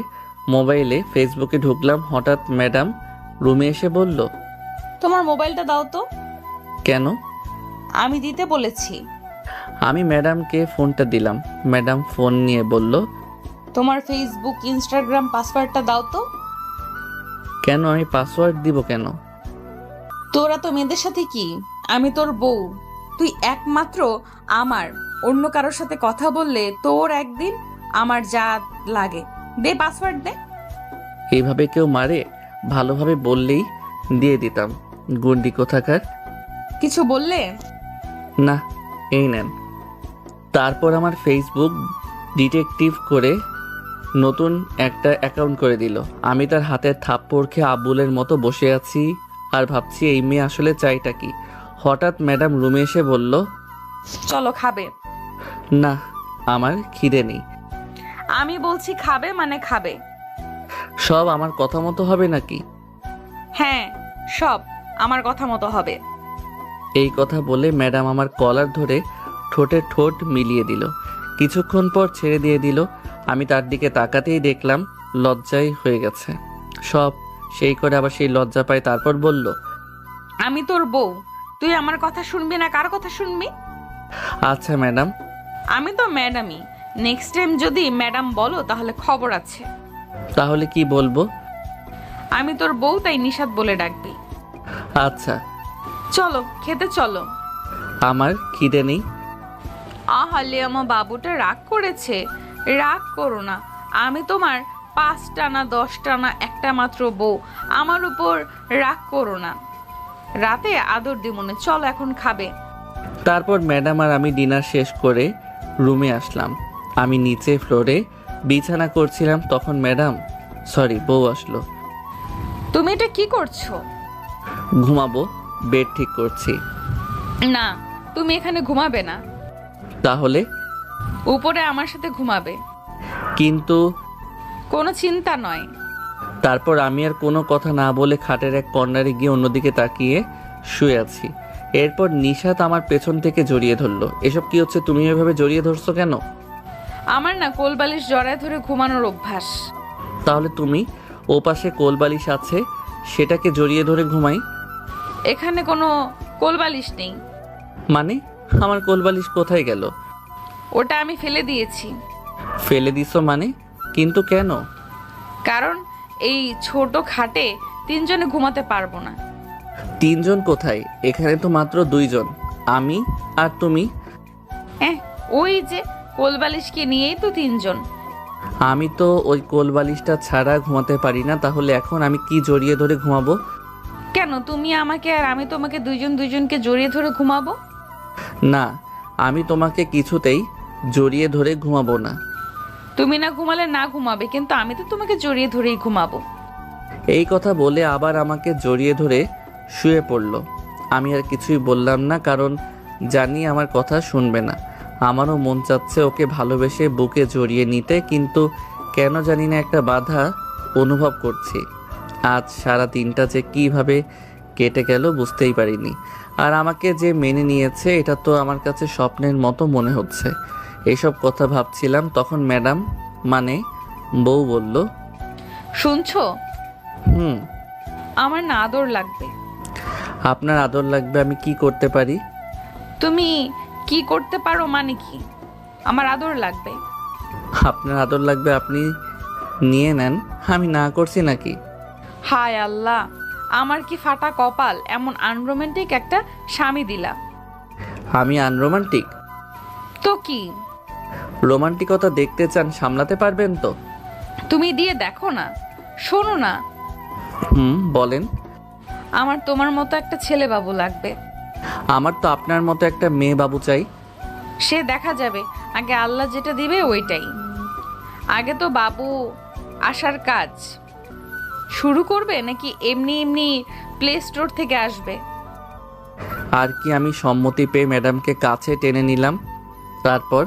মোবাইলে ফেসবুকে ঢুকলাম। হঠাৎ ম্যাডাম রুমে এসে বলল, তোমার মোবাইলটা দাও তো। কেন? আমি দিতে বলেছি। আমি ম্যাডামকে ফোনটা দিলাম। ম্যাডাম ফোন নিয়ে বলল, তোমার ফেসবুক ইনস্টাগ্রাম পাসওয়ার্ডটা দাও তো। কেন? আমি পাসওয়ার্ড দিব কেন? তোরা তো মেয়েদের সাথে কি, আমি তোর বউ, তুই একমাত্র আমার। অন্য কারোর সাথে কথা বললে তোর একদিন আমার যা লাগে। দে পাসওয়ার্ড দে। এইভাবে কেউ মারে? ভালোভাবে বললেই দিয়ে দিতাম। গুন্ডি কোথাকার। কিছু বললে? না, এই নেন। তারপর আমার ফেসবুক ডিটেকটিভ করে নতুন একটা অ্যাকাউন্ট করে দিল। আমি তার হাতের থাপ্পড় খেয়ে আবুলের মতো বসে আছি আর ভাবছি এই মেয়ে আসলে চাইটা কি। হঠাৎ ম্যাডাম রুমে এসে বলল, চলো খাবে। না, আমার খিদে নেই। আমি বলছি খাবে মানে খাবে। সব আমার কথা মতো হবে নাকি? হ্যাঁ, সব আমার কথা মতো হবে। এই কথা বলে ম্যাডাম আমার কলার ধরে ঠোঁটে ঠোঁট মিলিয়ে দিল। কিছুক্ষণ পর ছেড়ে দিয়ে দিল। আমি তার দিকে তাকাতেই দেখলাম লজ্জাই হয়ে গেছে সব। সেই করে আবার সেই লজ্জা পায়। তারপর বলল, আমি তোর বউ, তুই আমার কথা শুনবি না কার কথা শুনবি? আচ্ছা ম্যাডাম। আমি তো ম্যাডামই। নেক্সট টাইম যদি ম্যাডাম বলো তাহলে খবর আছে। তাহলে কি বলবো? আমি তোর বউ, তাই নিশাত বলে ডাকবি। আচ্ছা। চলো খেতে চলো। আমার খিদে নেই। আহালে আমার বাবুটা রাগ করেছে। রাগ করো না, আমি তোমার 5টা না 10টা না একটা মাত্র বউ। আমার উপর রাগ করো না। রাতে আদর দিমনে। চলো এখন খাবে। তারপর ম্যাডাম আর আমি ডিনার শেষ করে রুমে আসলাম। আমি নিচে ফ্লোরে বিছানা করছিলাম, তখন বউ আসলো। তুমি এটা কি করছো? ঘুমাবো, বেড ঠিক করছি। না, তুমি এখানে ঘুমাবে না। তাহলে? উপরে আমার সাথে ঘুমাবে। কিন্তু কোনো চিন্তা নয়। তারপর আমি আর কোনো কথা না বলে খাটের এক কর্নারে গিয়ে অন্যদিকে তাকিয়ে শুয়ে আছি। এরপর নিশাত আমার পেছন থেকে জড়িয়ে ধরলো। এসব কি হচ্ছে? তুমি এভাবে জড়িয়ে ধরছো কেন? আমার না কোলবালিশ জড়ায় ধরে ঘুমানোর অভ্যাস। তাহলে তুমি ও পাশে কোলবালিশ আছে, সেটাকে জড়িয়ে ধরে ঘুমাই। এখানে কোনো কোলবালিশ নেই। মানে? আমার কোলবালিশ কোথায় গেল? ওটা আমি ফেলে দিয়েছি। ফেলে দিছো মানে? কিন্তু কেন? কারণ এই ছোট খাটে 3 জনে ঘুমাতে পারবো না। 3 জন কোথায়? এখানে তো মাত্র 2 জন, আমি আর তুমি। ওই যে কোলবালিশকে নিয়েই তো 3 জন। আমি তো ওই কোলবালিশটা ছাড়া ঘুমাতে পারি না। তাহলে এখন আমি কি জড়িয়ে ধরে ঘুমাবো? কেন তুমি আমাকে আর আমি তোমাকে 2জনকে জড়িয়ে ধরে ঘুমাবো? না, আমি তোমাকে কিছুতেই জড়িয়ে ধরে ঘুমাবো না। তুমি না ঘুমালে না ঘুমাবে, কিন্তু আমি তো তোমাকে জড়িয়ে ধরেই ঘুমাবো। এই কথা বলে আবার আমাকে জড়িয়ে ধরে শুয়ে পড়ল। আমি আর কিছুই বললাম না, কারণ জানি আমার কথা শুনবে না। আমারও মন চাচ্ছে ওকে ভালোবেসে বুকে জড়িয়ে নিতে, কিন্তু কেন জানি না একটা বাধা অনুভব করছি। আজ সারা দিনটা যে কিভাবে কেটে গেল বুঝতেই পারিনি। আর আমাকে যে মেনে নিয়েছে এটা তো আমার কাছে স্বপ্নের মতো মনে হচ্ছে। এইসব কথা ভাবছিলাম, তখন ম্যাডাম মানে বউ বলল, শুনছো? আমার না আদর লাগবে। আপনার আদর লাগবে? আমি কি করতে পারি? তুমি কি করতে পারো মানে কি? আমার আদর লাগবে। আপনার আদর লাগবে, আপনি নিয়ে নেন। আমি না করছি নাকি? হায় আল্লাহ, আমার কি ফাটা কপাল, এমন আনরোমান্টিক একটা স্বামী দিলা। আমি আনরোমান্টিক? তো কি? রোমান্টিকতা দেখতে চান, সামলাতে পারবেন তো? তুমি দিয়ে দেখো না। শোনো না। বলেন। আমার তোমার মতো একটা ছেলে বাবু লাগবে। আমার তো আপনার মতো একটা মেয়ে বাবু চাই। সে দেখা যাবে, আগে আল্লাহ যেটা দিবে ওইটাই। আগে তো বাবু আসার কাজ শুরু করবে, নাকি এমনি এমনি প্লে স্টোর থেকে আসবে? আর কি, আমি সম্মতি পেয়ে ম্যাডামকে কাছে টেনে নিলাম। তারপর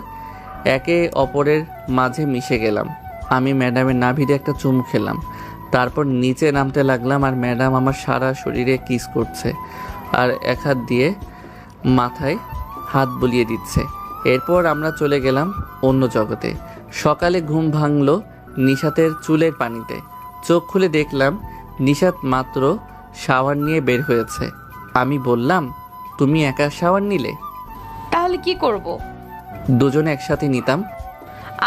একে অপরের মাঝে মিশে গেলাম। আমি ম্যাডামের নাভিতে একটা চুমু খেলাম। তারপর নিচে নামতে লাগলাম, আর ম্যাডাম আমার সারা শরীরে কিস করছে আর এক হাত দিয়ে মাথায় হাত বুলিয়ে দিচ্ছে। এরপর আমরা চলে গেলাম অন্য জগতে। সকালে ঘুম ভাঙলো নিশাতের চুলের পানিতে। চোখ খুলে দেখলাম নিশাত মাত্র শাওয়ার নিয়ে বের হয়েছে। আমি বললাম, তুমি একা শাওয়ার নিলে? তাহলে কি করব? দুজনে একসাথে নিতাম।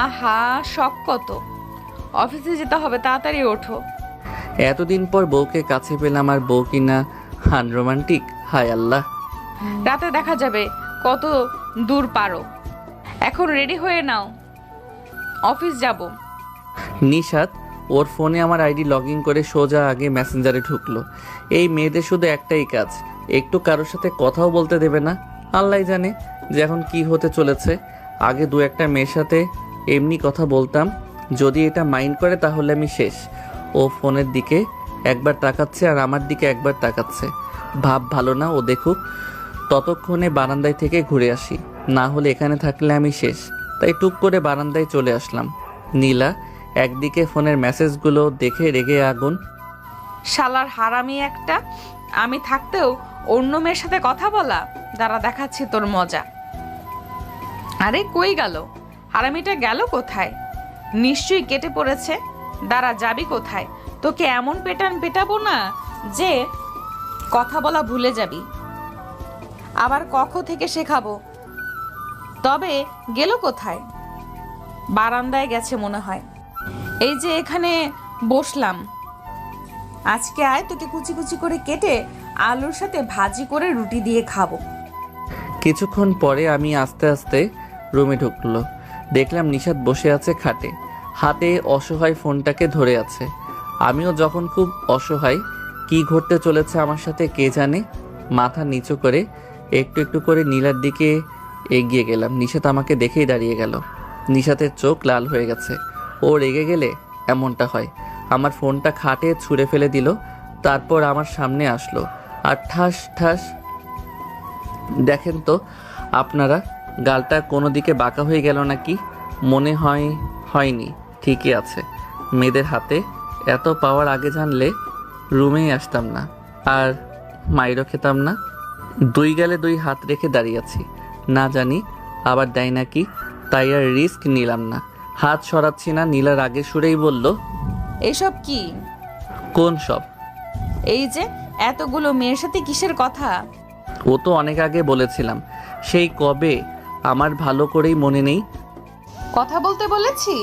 আহা, শখ কত! অফিসে যেতে হবে, তাড়াতাড়ি ওঠো। এতদিন পর বউকে কাছে পেলাম, আর বউ কিনা আনরোমান্টিক। হায় আল্লাহ। রাতে দেখা যাবে কত দূর পারো। এখন রেডি হয়ে নাও, অফিস যাব। নিশাত ওর ফোনে আমার আইডি লগ ইন করে সোজা আগে মেসেঞ্জারে ঢুকলো। এই মেয়েদের শুধু একটাই কাজ, একটু কারোর সাথে কথাও বলতে দেবে না। আল্লাহ জানে যে এখন কি হতে চলেছে। আগে দু একটা মেয়ের সাথে এমনি কথা বলতাম, যদি এটা মাইন্ড করে তাহলে আমি শেষ। ও ফোনের দিকে একবার তাকাচ্ছে আর আমার দিকে একবার তাকাচ্ছে। ভাব ভালো না, ও দেখুক। ততক্ষণে বারান্দায় থেকে ঘুরে আসি, না হলে এখানে থাকলে আমি শেষ। তাই টুক করে বারান্দায় চলে আসলাম। নীলা একদিকে ফোনের মেসেজগুলো দেখে রেগে আগুন। শালার হারামি একটা, আমি থাকতেও অন্য মেয়ের সাথে কথা বলা। দাঁড়া, দেখাচ্ছি তোর মজা। আরে কই গেল হারামিটা? গেল কোথায়? নিশ্চয়ই কেটে পড়েছে। দাঁড়া, যাবি কোথায়? তোকে এমন পেটাবো না যে কথা বলা ভুলে যাবি। আবার কখ থেকে শেখাবো। তবে গেল কোথায়? বারান্দায় গেছে মনে হয়। এই যে এখানে বসলাম, আজকে আয়, তোকে কুচি কুচি করে কেটে আলুর সাথে ভাজি করে রুটি দিয়ে খাবো। কিছুক্ষণ পরে আমি আস্তে আস্তে রুমে ঢুকলো। দেখলাম নিশাত বসে আছে খাটে, হাতে অসহায় ফোনটাকে ধরে আছে। আমিও যখন খুব অসহায়, কি ঘটতে চলেছে আমার সাথে কে জানে। মাথা নিচু করে একটু একটু করে নীলার দিকে এগিয়ে গেলাম। নিশাত আমাকে দেখেই দাঁড়িয়ে গেল। নিশাতের চোখ লাল হয়ে গেছে। ও রেগে গেলে এমনটা হয়। আমার ফোনটা খাটে ছুঁড়ে ফেলে দিল, তারপর আমার সামনে আসলো আর ঠাস ঠাস। দেখেন তো আপনারা, গালটা কোনো দিকে বাঁকা হয়ে গেল নাকি? মনে হয় হয়নি, ঠিকই আছে। মেয়েদের হাতে এত পাওয়ার আগে জানলে রুমেই আসতাম না, আর মাইরও খেতাম না। দুই গালে দুই হাত রেখে দাঁড়িয়ে আছি, না জানি আবার দেয় নাকি, তাই আর রিস্ক নিলাম না। হাত সরাচ্ছি না। নীলার আগে সুরেই বলল, এসব কি? কোন সব? এই যে এতগুলো মেয়ের সাথে কিসের কথা? ও তো অনেক আগে বলেছিলাম, সেই কবে, আমার ভালো করেই মনে নেই। কথা বলতে বলেছি?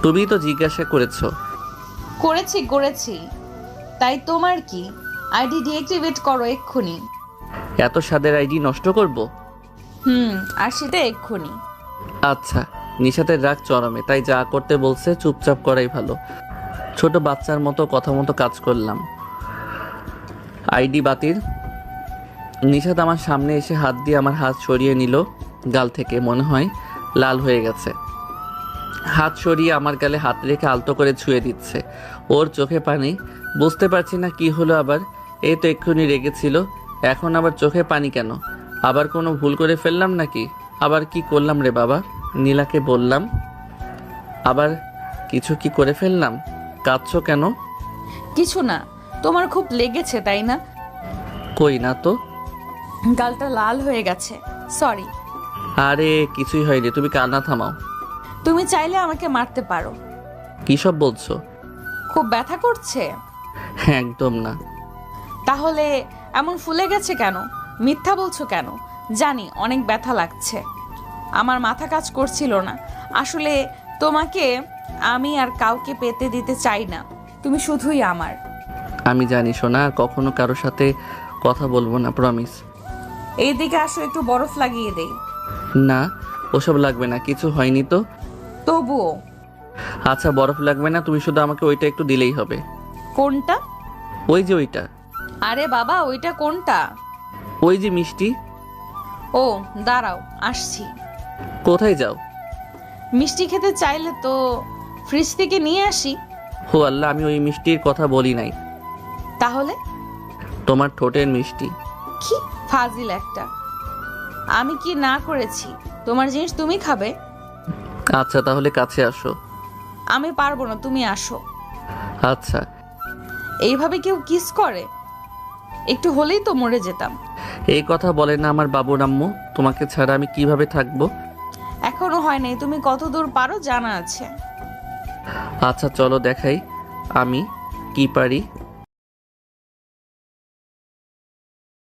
তুমি তো জিজ্ঞাসা করেছো। করেছি। তাই তোমার কি? আইডি ডিঅ্যাক্টিভেট করো এক্ষুনি। এত স্বাদের আইডি নষ্ট করব? আর সেটা এক্ষুনি। আচ্ছা। নিশাতের রাগ চরমে, তাই যা করতে বলছে চুপচাপ করাই ভালো। ছোট বাচ্চার মতো কথা মতো কাজ করলাম। আইডি বাতিল। নিশাত আমার সামনে এসে হাত দিয়ে আমার হাত সরিয়ে নিল গাল থেকে। মনে হয় লাল হয়ে গেছে। হাত সরিয়ে আমার গালে হাত রেখে আলতো করে ছুঁয়ে দিচ্ছে। ওর চোখে পানি। বুঝতে পারছি না কি হলো আবার। এই তো এক্ষুনি রেগেছিল, এখন আবার চোখে পানি কেন? আবার কোনো ভুল করে ফেললাম নাকি? আবার কি করলাম রে বাবা? নীলাকে বললাম, আবার কিছু কি করে ফেললাম? কাঁদছো কেন? কিছু না, তোমার খুব লেগেছে তাই না? কই না তো। গালটা লাল হয়ে গেছে, সরি। আরে কিছুই হয়নি, তুমি কান্না থামাও। তুমি চাইলে আমাকে মারতে পারো। কি সব বলছো? খুব ব্যথা করছে? একদম না। তাহলে এমন ফুলে গেছে কেন? মিথ্যা বলছো কেন? জানি অনেক ব্যথা লাগছে, আমার মাথা কাজ করছিল না। আসলে তোমাকে আমি আর কাউকে পেতে দিতে চাই না, তুমি শুধুই আমার। আমি জানি সোনা, আর কখনো কারোর সাথে কথা বলবো না, প্রমিস। এইদিকে আসো, একটু বরফ লাগিয়ে দেই। না, ওসব লাগবে না, কিছু হয়নি তো। তবুও। আচ্ছা বরফ লাগবে না, তুমি শুধু আমাকে ওইটা একটু দিলেই হবে। কোনটা? ওই যে ওইটা। আরে বাবা, ওইটা কোনটা? ওই যে মিষ্টি। ও দাঁড়াও, আসছি। কোথায় যাও? মিষ্টি খেতে চাইলে তো ফ্রিজ থেকে নিয়ে আসি। হো আল্লাহ, আমি ওই মিষ্টির কথা বলি নাই। তাহলে? তোমার ঠোঁটের মিষ্টি। কি ফাজিল একটা! আমি কি না করেছি? তোমার জিনিস তুমি খাবে। আচ্ছা তাহলে কাছে আসো। আমি পারবো না, তুমি আসো। আচ্ছা। এইভাবে কেউ কিস করে? একটু হলেই তো মরে যেতাম। এই কথা বলে না আমার বাবুর আম্মু, তোমাকে ছাড়া আমি কিভাবে থাকবো? এখনো হয় নাই, তুমি কত দূর পারো জানা আছে। আচ্ছা চলো দেখাই আমি কি পারি।